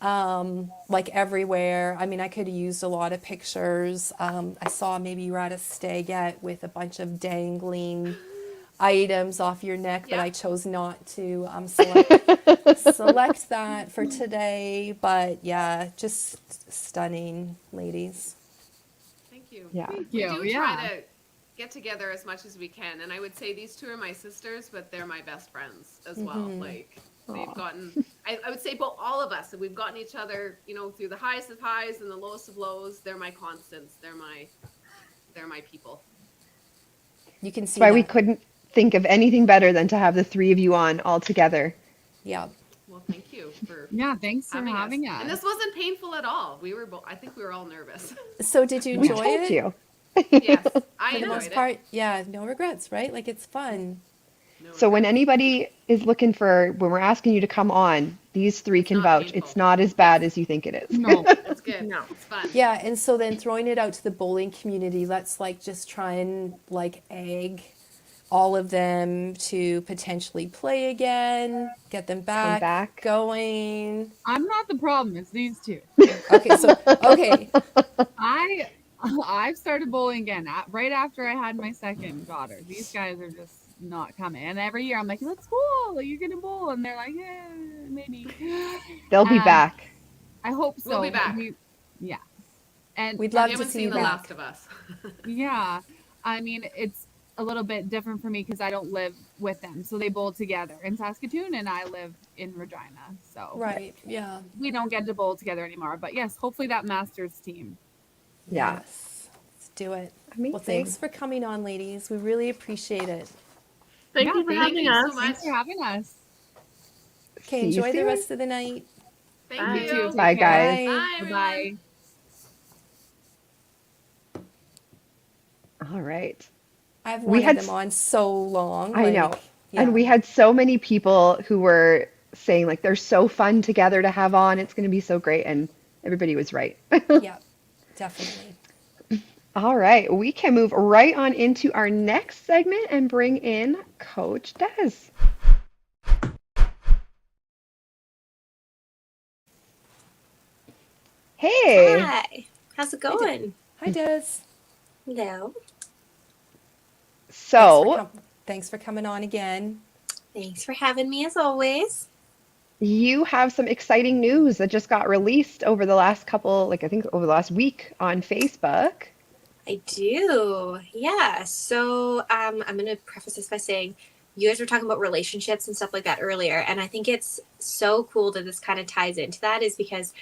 like everywhere. I mean, I could have used a lot of pictures. I saw maybe you were at a stagette with a bunch of dangling items off your neck, but Yeah. I chose not to select that for today. But yeah, just stunning, ladies. Thank you. Yeah. Thank We you. do Yeah. try to get together as much as we can. And I would say these two are my sisters, but they're my best friends as well. Like they've Aw. gotten I would say both all of us, and we've gotten each other, through the highest of highs and the lowest of lows. They're my constants. They're my people. You can That's see why we that. couldn't think of anything better than to have the three of you on all together. Yeah. Well, thank you for Yeah, thanks for having us. having us. And this wasn't painful at all. I think we were all nervous. So did you We enjoy told it? you. Yes, I For the enjoyed most it. part, yeah, no regrets, right? Like it's fun. No So when regrets. anybody is looking when we're asking you to come on, these three It's can not vouch. painful. It's not as bad as you think it is. No. It's good. No. It's fun. Yeah, and so then throwing it out to the bowling community, let's like just try and like egg all of them to potentially play again, get them back. going. I'm not the problem. It's these two. Okay, so okay. I've started bowling again right after I had my second daughter. These guys are just not coming, and every year I'm like, "Let's bowl. You're gonna bowl," and they're like, "Yeah, maybe." They'll be And back. I hope so. We'll be back. Yeah, and We'd We love to haven't see seen you The back. Last of Us. yeah, I mean it's a little bit different for me because I don't live with them, so they bowl together in Saskatoon, and I live in Regina, so Right, yeah. we don't get to bowl together anymore. But yes, hopefully that Masters team. Yeah. Yes. Let's do it. Amazing. Well, thanks for coming on, ladies. We really appreciate it. Thank Yeah, you for thank having you so us. much. Thanks for having us. Okay, See you enjoy the soon. rest of the night. Thank Bye. you. You too. Take Bye, care. guys. Bye. Bye, everyone. Bye. All right. I've We wanted had them on so long. I know. like, And we yeah. had so many people who were saying like they're so fun together to have on. It's going to be so great. And everybody was right. Yeah, definitely. All right. We can move right on into our next segment and bring in Coach Des. Hey. Hi, how's it going? Hi, Des. Hello. So Thanks for coming on again. Thanks for having me as always. you have some exciting news that just got released over the last I think over the last week on Facebook. I do. Yeah. So I'm going to preface this by saying you guys were talking about relationships and stuff like that earlier. And I think it's so cool that this kind of ties into that is because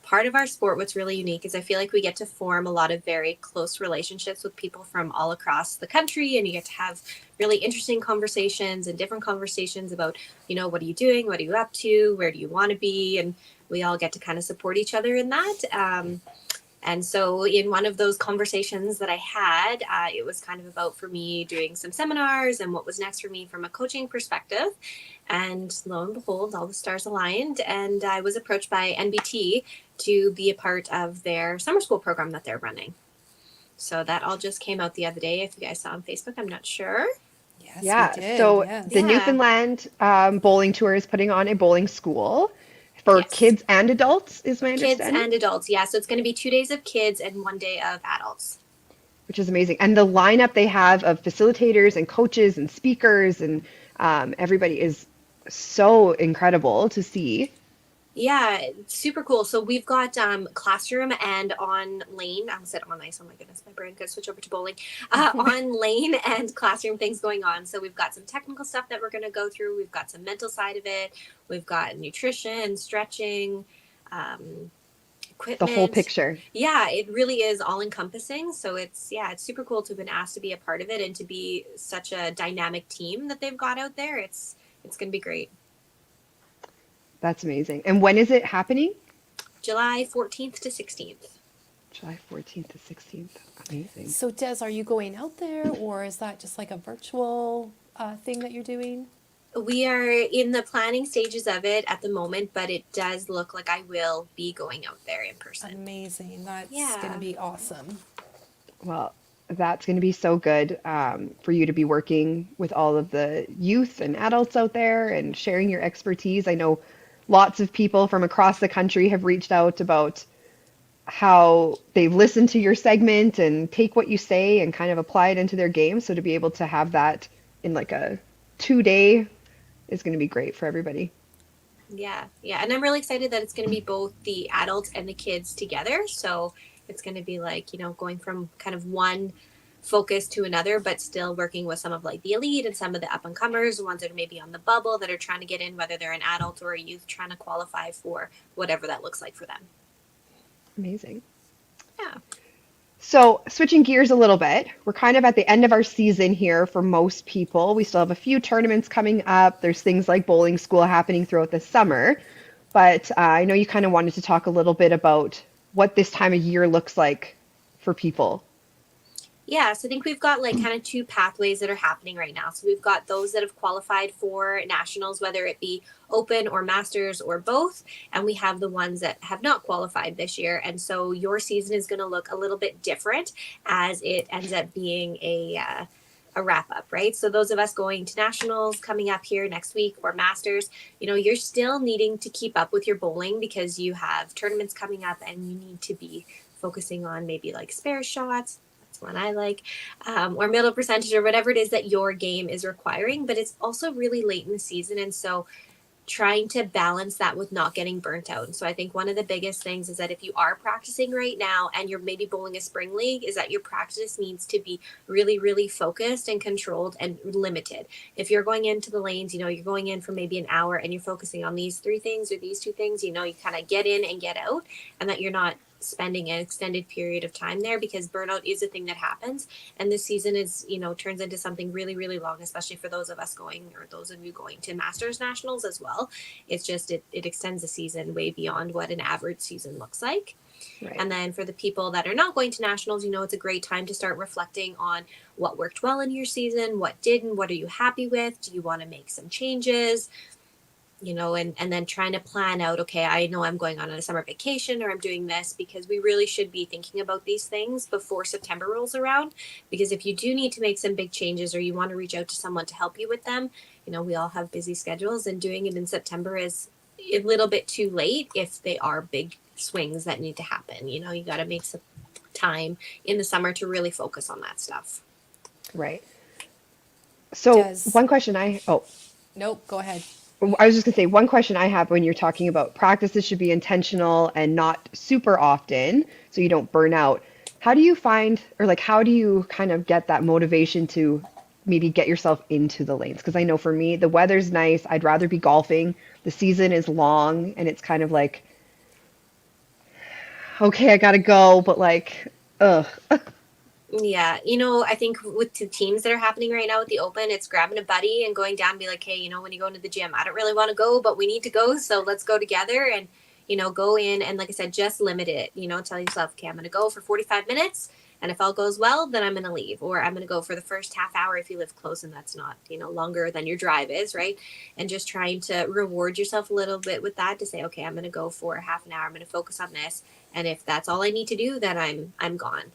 part of our sport, what's really unique is I feel like we get to form a lot of very close relationships with people from all across the country. And you get to have really interesting conversations and different conversations about, what are you doing? What are you up to? Where do you want to be? And we all get to kind of support each other in that. And so in one of those conversations that I had, it was kind of about for me doing some seminars and what was next for me from a coaching perspective. And lo and behold, all the stars aligned. And I was approached by NBT to be a part of their summer school program that they're running. So that all just came out the other day. If you guys saw on Facebook, I'm not sure. Yes, Yeah. we did. So Yes. the Yeah. Newfoundland Bowling Tour is putting on a bowling school for Yes. kids and adults, is my Kids understanding, and adults. Yeah. So it's going to be 2 days of kids and 1 day of adults. which is amazing. And the lineup they have of facilitators and coaches and speakers and everybody is so incredible to see. Yeah, it's super cool. So we've got classroom and on lane. I said on ice. Oh my goodness, my brain could switch over to bowling. On lane and classroom things going on. So we've got some technical stuff that we're going to go through. We've got some mental side of it. We've got nutrition, stretching, The equipment. whole picture. Yeah, it really is all encompassing. So it's super cool to have been asked to be a part of it and to be such a dynamic team that they've got out there. It's going to be great. That's amazing. And when is it happening? July 14th to 16th. July 14th to 16th. Amazing. So, Des, are you going out there, or is that just like a virtual thing that you're doing? We are in the planning stages of it at the moment, but it does look like I will be going out there in person. Amazing. That's Yeah. going to be awesome. Well, that's going to be so good for you to be working with all of the youth and adults out there and sharing your expertise. I know lots of people from across the country have reached out about how they've listened to your segment and take what you say and kind of apply it into their game. So to be able to have that in like a 2-day is going to be great for everybody. Yeah. And I'm really excited that it's going to be both the adults and the kids together. So it's going to be like, going from kind of one focus to another, but still working with some of like the elite and some of the up and comers, the ones that are maybe on the bubble that are trying to get in, whether they're an adult or a youth trying to qualify for whatever that looks like for them. Amazing. Yeah. So, switching gears a little bit, we're kind of at the end of our season here for most people. We still have a few tournaments coming up. There's things like bowling school happening throughout the summer. But I know you kind of wanted to talk a little bit about what this time of year looks like for people. Yeah, so I think we've got like kind of two pathways that are happening right now. So we've got those that have qualified for nationals, whether it be open or masters or both, and we have the ones that have not qualified this year. And so your season is going to look a little bit different as it ends up being a wrap up, right? So those of us going to nationals coming up here next week or masters, you know, you're still needing to keep up with your bowling because you have tournaments coming up and you need to be focusing on maybe like spare shots, one I like, or middle percentage or whatever it is that your game is requiring. But it's also really late in the season. And so trying to balance that with not getting burnt out. And so I think one of the biggest things is that if you are practicing right now and you're maybe bowling a spring league, is that your practice needs to be really, really focused and controlled and limited. If you're going into the lanes, you know, you're going in for maybe an hour and you're focusing on these 3 things or these 2 things, you know, you kind of get in and get out, and that you're not spending an extended period of time there, because burnout is a thing that happens. And this season is, you know, turns into something really, really long, especially for those of us going, or those of you going to masters nationals as well. It's just, it extends the season way beyond what an average season looks like. Right. And then for the people that are not going to nationals, you know, it's a great time to start reflecting on what worked well in your season, what didn't, what are you happy with? Do you want to make some changes? You know, and then trying to plan out, okay, I know I'm going on a summer vacation or I'm doing this, because we really should be thinking about these things before September rolls around. Because if you do need to make some big changes or you want to reach out to someone to help you with them, you know, we all have busy schedules, and doing it in September is a little bit too late if they are big swings that need to happen. You know, you got to make some time in the summer to really focus on that stuff. Right. So, Does one question Nope, go ahead. I was just gonna say, one question I have when you're talking about practices should be intentional and not super often so you don't burn out. How do you find, or like, how do you kind of get that motivation to maybe get yourself into the lanes? Because I know for me, the weather's nice. I'd rather be golfing. The season is long, and it's kind of like, okay, I gotta go, but like, ugh. Yeah, you know, I think with the teams that are happening right now with the Open, it's grabbing a buddy and going down and be like, hey, you know, when you go into the gym, I don't really want to go, but we need to go, so let's go together and, you know, go in and, like I said, just limit it. You know, tell yourself, okay, I'm going to go for 45 minutes, and if all goes well, then I'm going to leave, or I'm going to go for the first half hour if you live close and that's not, you know, longer than your drive is, right? And just trying to reward yourself a little bit with that, to say, okay, I'm going to go for half an hour, I'm going to focus on this, and if that's all I need to do, then I'm gone.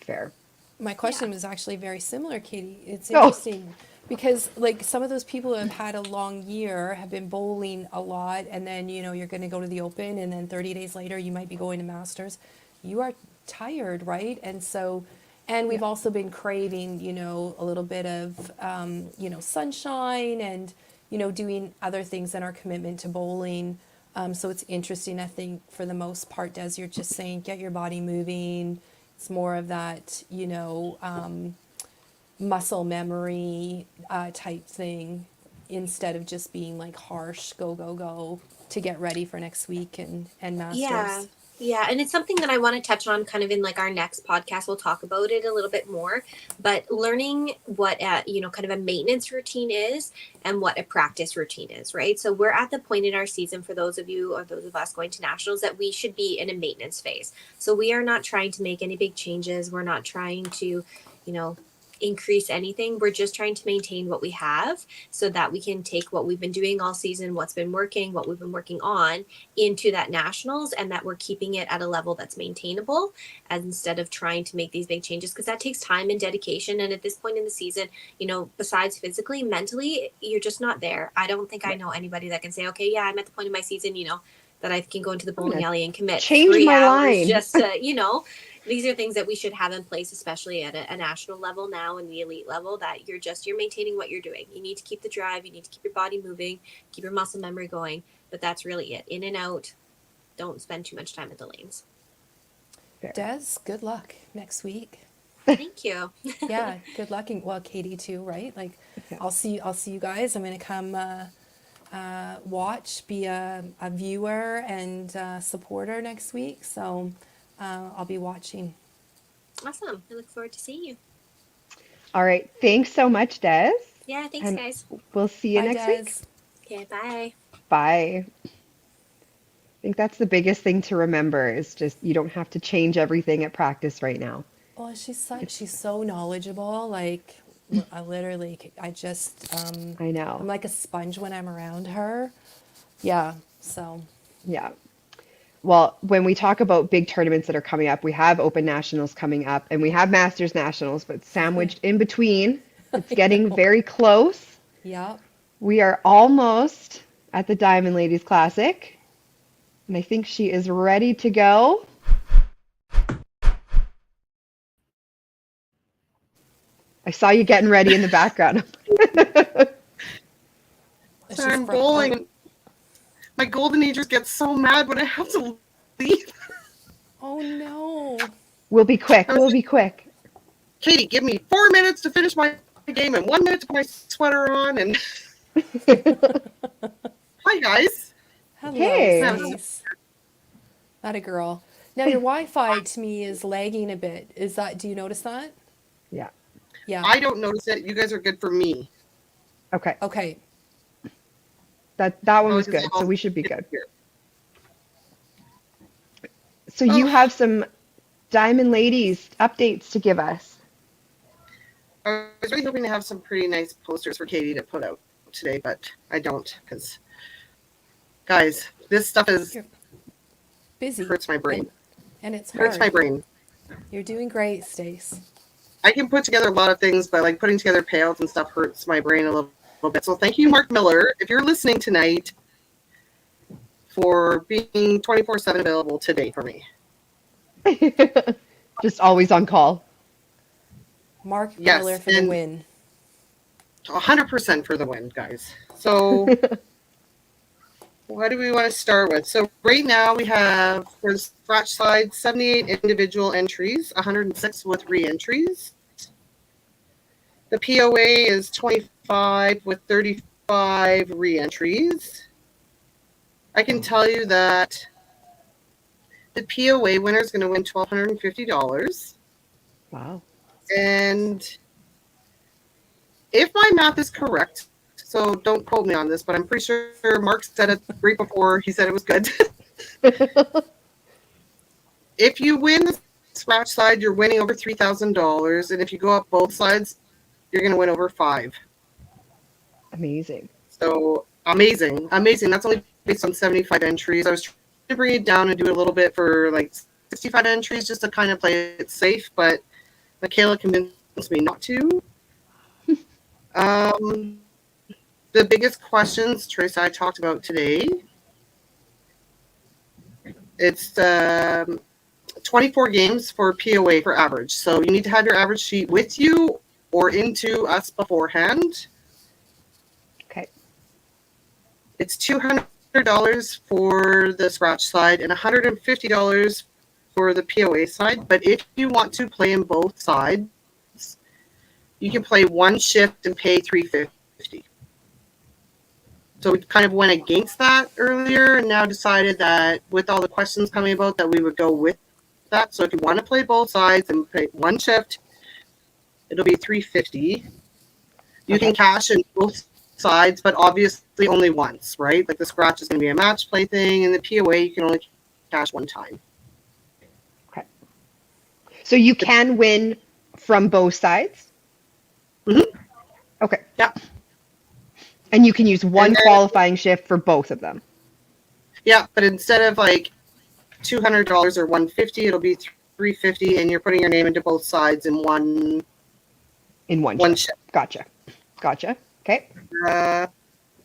Fair. My question was actually very similar, Katie. It's Oh. interesting because like some of those people who have had a long year have been bowling a lot, and then you know you're going to go to the Open, and then 30 days later you might be going to Masters. You are tired, right? And so, and we've also been craving, you know, a little bit of, you know, sunshine and, you know, doing other things than our commitment to bowling. So it's interesting, I think, for the most part, Des, you're just saying, get your body moving. It's more of that, you know, muscle memory type thing, instead of just being like harsh, go, go, go to get ready for next week and Masters. Yeah. Yeah, and it's something that I want to touch on kind of in like our next podcast. We'll talk about it a little bit more, but learning what you know, kind of a maintenance routine is and what a practice routine is, right? So we're at the point in our season, for those of you or those of us going to nationals, that we should be in a maintenance phase. So we are not trying to make any big changes. We're not trying to, you know, increase anything. We're just trying to maintain what we have so that we can take what we've been doing all season, what's been working, what we've been working on, into that nationals, and that we're keeping it at a level that's maintainable, as instead of trying to make these big changes, because that takes time and dedication. And at this point in the season, you know, besides physically, mentally, you're just not there. I don't think I know anybody that can say, okay, yeah, I'm at the point in my season, you know, that I can go into the bowling alley and commit Change 3 my hours line. just to, you know, these are things that we should have in place, especially at a national level now and the elite level, that you're maintaining what you're doing. You need to keep the drive. You need to keep your body moving, keep your muscle memory going. But that's really it. In and out. Don't spend too much time at the lanes. Fair. Des, good luck next week. Thank you. Yeah, good luck. And, well, Katie too, right? Like, Yeah. I'll see you guys. I'm gonna come watch, be a viewer and supporter next week. So I'll be watching. Awesome. I look forward to seeing you. All right. Thanks so much, Des. Yeah, thanks, And guys. we'll see you Bye, next Des. week. Okay, bye. Bye. I think that's the biggest thing to remember is just you don't have to change everything at practice right now. Oh, she's so knowledgeable. Like, I literally, I just, I know. I'm like a sponge when I'm around her. Yeah. So, Yeah. Well, when we talk about big tournaments that are coming up, we have Open Nationals coming up and we have Masters Nationals, but sandwiched in between, it's getting very close. yeah. We are almost at the Diamond Ladies Classic, and I think she is ready to go. I saw you getting ready in the background. She's So I'm from, bowling. My golden agers get so mad when I have to leave. oh no. We'll be quick. We'll be quick. Katie, give me 4 minutes to finish my game and 1 minute to put my sweater on. And hi, guys. Hello, Hey. Stace. Not a girl. Now your Wi-Fi to me is lagging a bit. Is that, do you notice that? Yeah. Yeah. I don't notice it. You guys are good for me. Okay. Okay. That one was good, so we should be good. Here. So you Oh. have some Diamond Ladies updates to give us. I was really hoping to have some pretty nice posters for Katie to put out today, but I don't because, guys, this stuff is You're busy. hurts my brain. And it's Hurts my hard. brain. You're doing great, Stace. I can put together a lot of things, but like putting together payouts and stuff hurts my brain a little bit. So thank you, Mark Miller, if you're listening tonight, for being 24/7 available today for me. Just always on call. Mark Yes, Miller for the and- win. 100% for the win, guys. So what do we want to start with? So right now we have, for the scratch side, 78 individual entries, 106 with re-entries. The POA is 25 with 35 re-entries. I can tell you that the POA winner is going to win $1,250. Wow. And if my math is correct, so don't quote me on this, but I'm pretty sure Mark said it right before he said it was good. If you win the scratch side, you're winning over $3,000. And if you go up both sides, you're going to win over $5,000. Amazing. So amazing. Amazing. That's only based on 75 entries. I was trying to bring it down and do a little bit for like 65 entries just to kind of play it safe, but Michaela convinced me not to. The biggest questions, Trace, I talked about today. It's 24 games for POA for average. So you need to have your average sheet with you or into us beforehand. Okay. It's $200 for the scratch side and $150 for the POA side. But if you want to play in both sides, you can play one shift and pay $350. So we kind of went against that earlier and now decided that with all the questions coming about that we would go with that. So if you want to play both sides and pay one shift, it'll be $350. You can cash in both sides, but obviously only once, right? Like the scratch is going to be a match play thing, and the POA you can only cash one time. Okay. So you can win from both sides? Mm-hmm. Okay. Yeah. And you can use one And then- qualifying shift for both of them. Yeah, but instead of like $200 or $150, it'll be $350, and you're putting your name into both sides in one Shift. shift. Gotcha. Okay.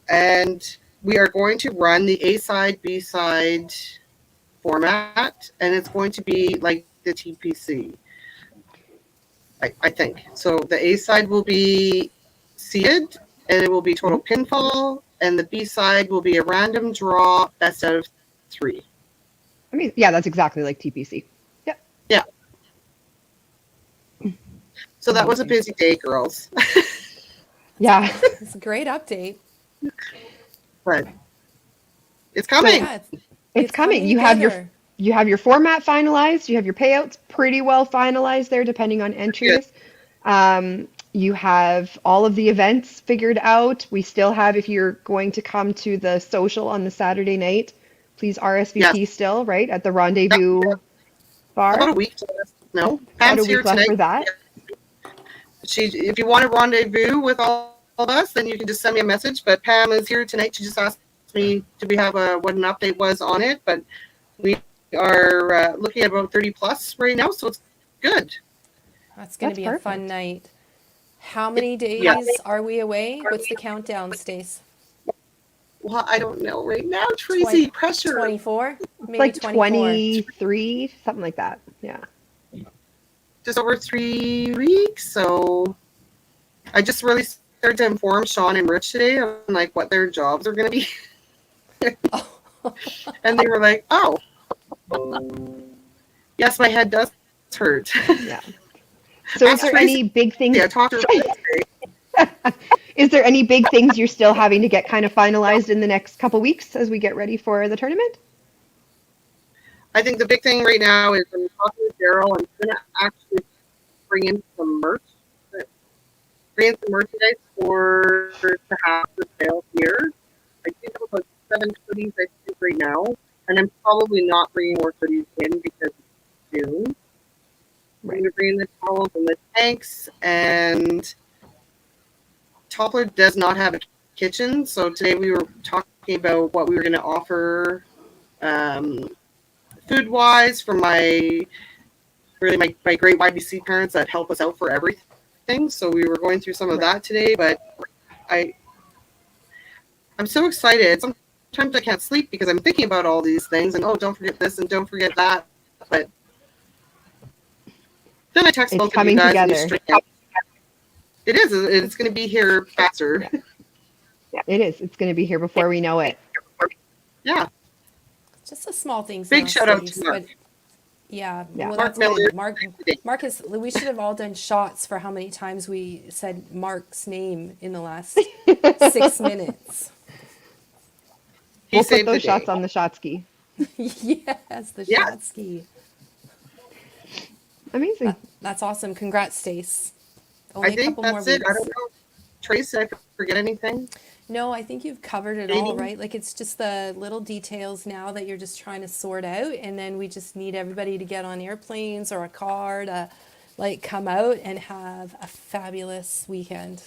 And we are going to run the A side, B side format, and it's going to be like the TPC. I think. So the A side will be seeded, and it will be total pinfall, and the B side will be a random draw best out of 3. I mean, yeah, that's exactly like TPC. Yep. Yeah. So that was a Amazing. busy day, girls. Yeah. It's a great update. But it's So coming. Yeah, it's it's coming. coming You together. have your format finalized. You have your payouts pretty well finalized there, depending on Good. entries. You have all of the events figured out. We still have, if you're going to come to the social on the Saturday night, please Yes. RSVP still, right, at the Yep. Rendezvous About Bar. a week. No, About a Pam's here week left tonight. for that. If you want to rendezvous with all of us, then you can just send me a message. But Pam is here tonight. She just asked me, do we have what an update was on it? But we are looking at about 30 plus right now, so it's good. That's going to That's be a fun perfect. night. How many Yeah. days are we away? What's the countdown, Stace? Well, I don't know right now, 20, Tracy. Pressure. 24? It's Maybe like 24. 23, something like that. Yeah. Just over 3 weeks. So I just really started to inform Sean and Rich today on like what their jobs are going to be. And they were like, oh, yes, my head does hurt. Yeah. So is there any big things? Yeah, talk to her. Is there any big things you're still having to get kind of finalized in the next couple weeks as we get ready for the tournament? I think the big thing right now is I'm talking with Daryl. I'm going to actually bring in some merch. Bring in some merchandise to have for sale here. I think I have about 7 hoodies I think right now. And I'm probably not bringing more hoodies in because it's June. I'm going to bring in the towels and the tanks. And Toppler does not have a kitchen. So today we were talking about what we were going to offer food-wise for my great YBC parents that help us out for everything. So we were going through some of that today, but I'm so excited. Sometimes I can't sleep because I'm thinking about all these things and, oh, don't forget this and don't forget that. But then I text It's both of you coming guys and you together. straighten out. It is. It's going to be here faster. It is. It's going to be here before we know it. Yeah. Just the small things. Big now, shout out Stace, to Mark. but yeah, Yeah. well, Mark that's Miller. good. Marcus, we should have all done shots for how many times we said Mark's name in the last 6 minutes. He We'll put saved the those shots day. on the shot ski. Yes, the Yeah. shot ski. Amazing. That's awesome. Congrats, Stace. I Only a think couple more that's it. I weeks. don't know. Trace, did I forget anything? No, I think you've covered it all, Maybe. right? Like it's just the little details now that you're just trying to sort out, and then we just need everybody to get on airplanes or a car to like come out and have a fabulous weekend.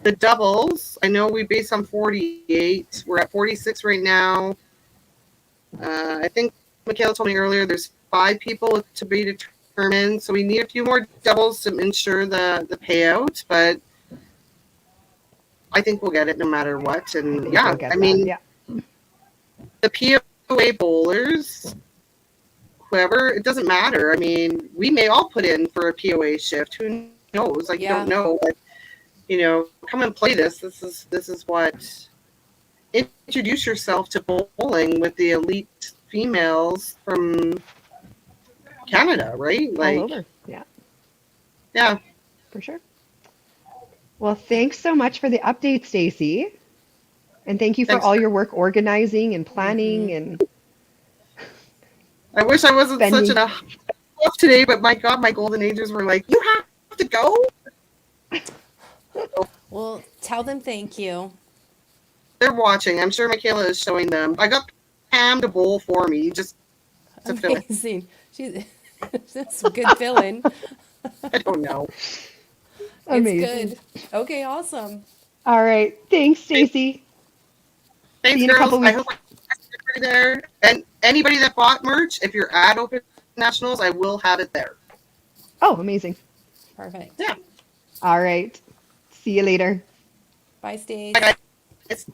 The doubles, I know we base on 48. We're at 46 right now. I think Michaela told me earlier there's 5 people to be determined. So we need a few more doubles to ensure the payout. But I think we'll get it no matter what. And think yeah, we'll get I that, mean, yeah. the POA bowlers, whoever, it doesn't matter. I mean, we may all put in for a POA shift. Who knows? Like, you Yeah. don't know. But, you know, come and play this. This is what. Introduce yourself to bowling with the elite females from Canada, right? Like, All over. Yeah, yeah. for sure. Well, thanks so much for the update, Stacy. And thank you for Thanks. all your work organizing and planning and I wish I wasn't Spending. such an off today, but my God, my golden angels were like, "You have to go." Well, tell them thank you. They're watching. I'm sure Michaela is showing them. I got Pam to bowl for me, just to fill it. Amazing. That's good filling. I don't know. amazing. It's good. Okay, awesome. All right. Thanks, Stacy. Thanks, See you in a girls. couple I weeks. hope I there. And anybody that bought merch, if you're at Open Nationals, I will have it there. Oh, amazing. Perfect. Yeah. All right. See you later. Bye, Stace. Bye, guys. It's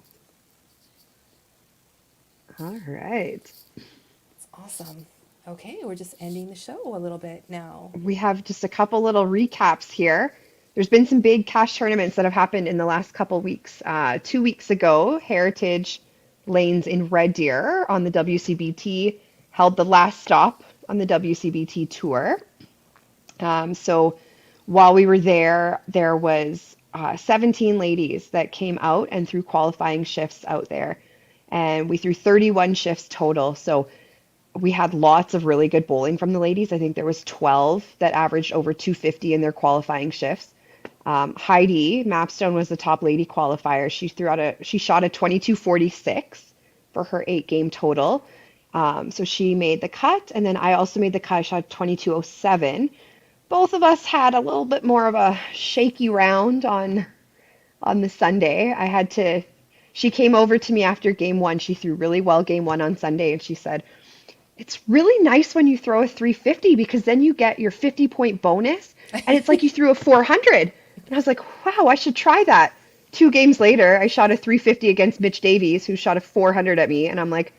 All right. It's awesome. Okay, we're just ending the show a little bit now. We have just a couple little recaps here. There's been some big cash tournaments that have happened in the last couple weeks. 2 weeks ago, Heritage Lanes in Red Deer on the WCBT held the last stop on the WCBT tour. So while we were there, there was 17 ladies that came out and threw qualifying shifts out there. And we threw 31 shifts total. So we had lots of really good bowling from the ladies. I think there was 12 that averaged over 250 in their qualifying shifts. Heidi Mapstone was the top lady qualifier. She shot a 22.46 for her 8 game total. So she made the cut, and then I also made the cut. I shot 22.07. Both of us had a little bit more of a shaky round on the Sunday. She came over to me after game one. She threw really well game one on Sunday, and she said, "It's really nice when you throw a 350 because then you get your 50-point bonus, and it's like you threw a 400." And I was like, "Wow, I should try that." 2 games later, I shot a 350 against Mitch Davies, who shot a 400 at me, and I'm like,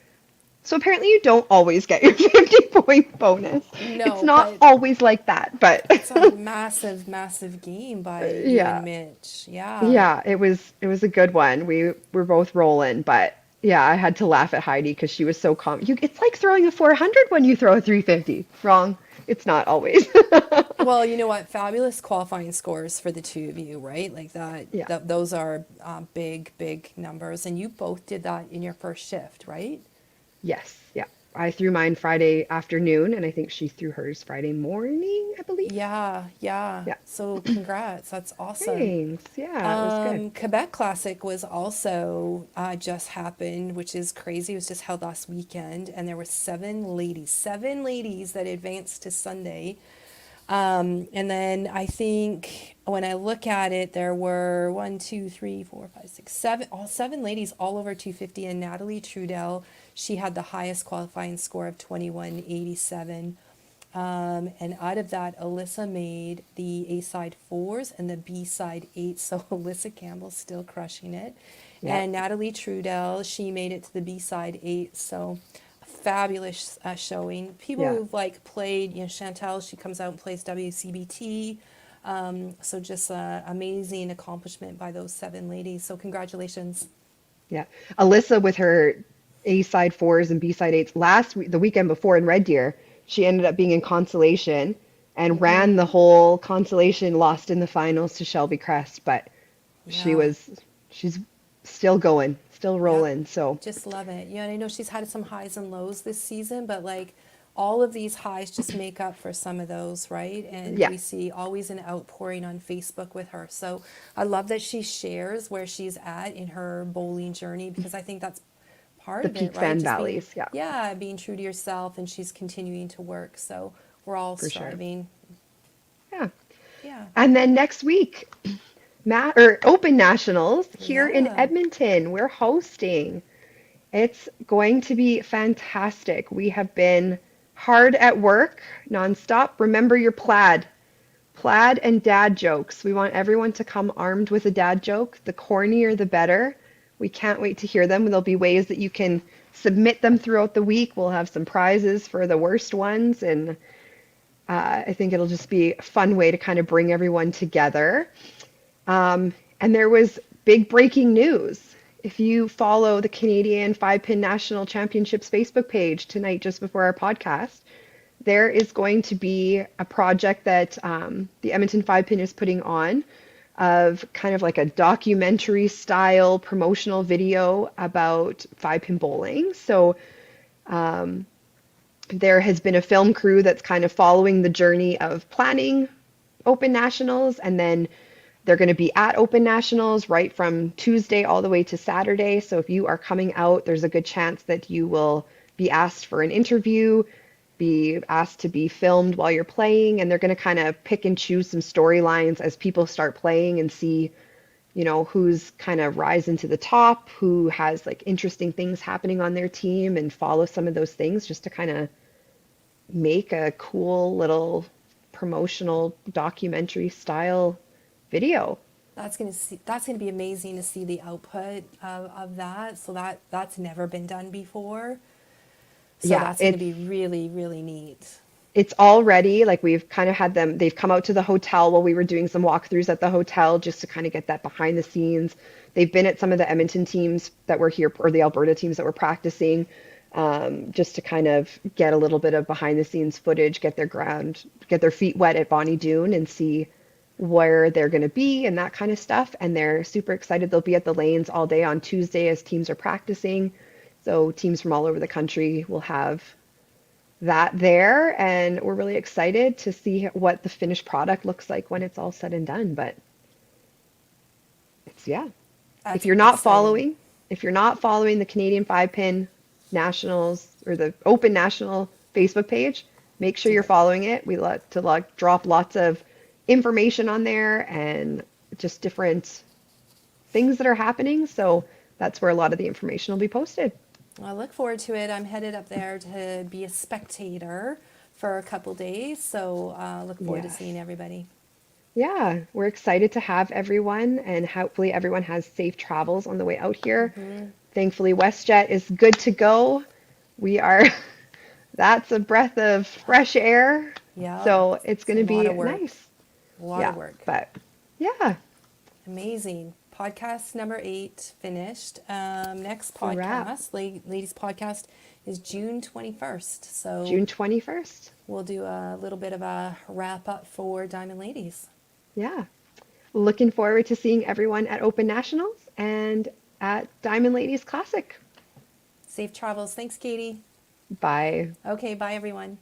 "So apparently you don't always get your 50-point bonus. No, It's not but always like that, but it's a massive, massive game by you yeah, and Mitch. Yeah. yeah, it was a good one. We were both rolling, but yeah, I had to laugh at Heidi because she was so calm. It's like throwing a 400 when you throw a 350. Wrong. It's not always. Well, you know what? Fabulous qualifying scores for the two of you, right? Like that, Yeah. those are big, big numbers. And you both did that in your first shift, right? Yes, yeah. I threw mine Friday afternoon, and I think she threw hers Friday morning, I believe. Yeah, yeah. Yeah. So congrats. That's awesome. Thanks. Yeah, it was good. Quebec Classic was also just happened, which is crazy. It was just held last weekend, and there were seven ladies that advanced to Sunday. And then I think when I look at it, there were 1, 2, 3, 4, 5, 6, 7, all 7 ladies all over 250. And Natalie Trudell, she had the highest qualifying score of 21.87. And out of that, Alyssa made the A side 4s and the B side 8s. So Alyssa Campbell's still crushing it. Yeah. And Natalie Trudell, she made it to the B side 8. So fabulous showing. People Yeah. who've like played, Chantel, she comes out and plays WCBT. So just amazing accomplishment by those 7 ladies. So congratulations. Yeah. Alyssa with her A side 4s and B side 8s the weekend before in Red Deer, she ended up being in consolation and ran the whole consolation, lost in the finals to Shelby Crest, but Yeah. she's still going, still Yep. rolling. So Just love it. Yeah, and I know she's had some highs and lows this season, but like all of these highs just make up for some of those, right? And yeah, we see always an outpouring on Facebook with her. So I love that she shares where she's at in her bowling journey because I think that's part the of it, peaks right? and Just being, valleys. Yeah, yeah, being true to yourself, and she's continuing to work. So we're all for sure. striving. Yeah. Yeah. And then next week, Open Nationals here in Yeah. Edmonton. We're hosting. It's going to be fantastic. We have been hard at work nonstop. Remember your plaid and dad jokes. We want everyone to come armed with a dad joke. The cornier, the better. We can't wait to hear them. There'll be ways that you can submit them throughout the week. We'll have some prizes for the worst ones, and I think it'll just be a fun way to kind of bring everyone together. And there was big breaking news. If you follow the Canadian 5-Pin National Championships Facebook page tonight, just before our podcast, there is going to be a project that the Edmonton 5-Pin is putting on of kind of like a documentary style promotional video about 5-pin bowling. So there has been a film crew that's kind of following the journey of planning Open Nationals, and then they're going to be at Open Nationals right from Tuesday all the way to Saturday. So if you are coming out, there's a good chance that you will be asked for an interview, be asked to be filmed while you're playing, and they're going to kind of pick and choose some storylines as people start playing and see, who's kind of rising to the top, who has like interesting things happening on their team, and follow some of those things just to kind of make a cool little promotional documentary style video. That's gonna be amazing to see the output of that. So that's never been done before. So Yeah, that's gonna be really, really neat. it's already like we've kind of had them, they've come out to the hotel while we were doing some walkthroughs at the hotel just to kind of get that behind the scenes. They've been at some of the Edmonton teams that were here, or the Alberta teams that were practicing, just to kind of get a little bit of behind the scenes footage, get their feet wet at Bonnie Doon and see where they're going to be and that kind of stuff. And they're super excited. They'll be at the lanes all day on Tuesday as teams are practicing. So teams from all over the country will have that there. And we're really excited to see what the finished product looks like when it's all said and done. But it's, yeah. That's If you're not exciting. following the Canadian 5-pin Nationals or the Open National Facebook page, make sure you're following it. We like to drop lots of information on there and just different things that are happening. So that's where a lot of the information will be posted. I look forward to it. I'm headed up there to be a spectator for a couple days, so look forward to Yes. seeing everybody. Yeah, we're excited to have everyone, and hopefully everyone has safe travels on the way out here. Thankfully, WestJet is good to go. We are, that's a breath of fresh air. Yeah, So it's it's going a to be lot of work. nice. A lot Yeah, of work. but yeah, Amazing. Podcast number 8 finished. Next a wrap. podcast, ladies podcast, is June 21st. So June 21st. we'll do a little bit of a wrap up for Diamond Ladies. Yeah. Looking forward to seeing everyone at Open Nationals and at Diamond Ladies Classic. Safe travels. Thanks, Katie. Bye. Okay, bye everyone.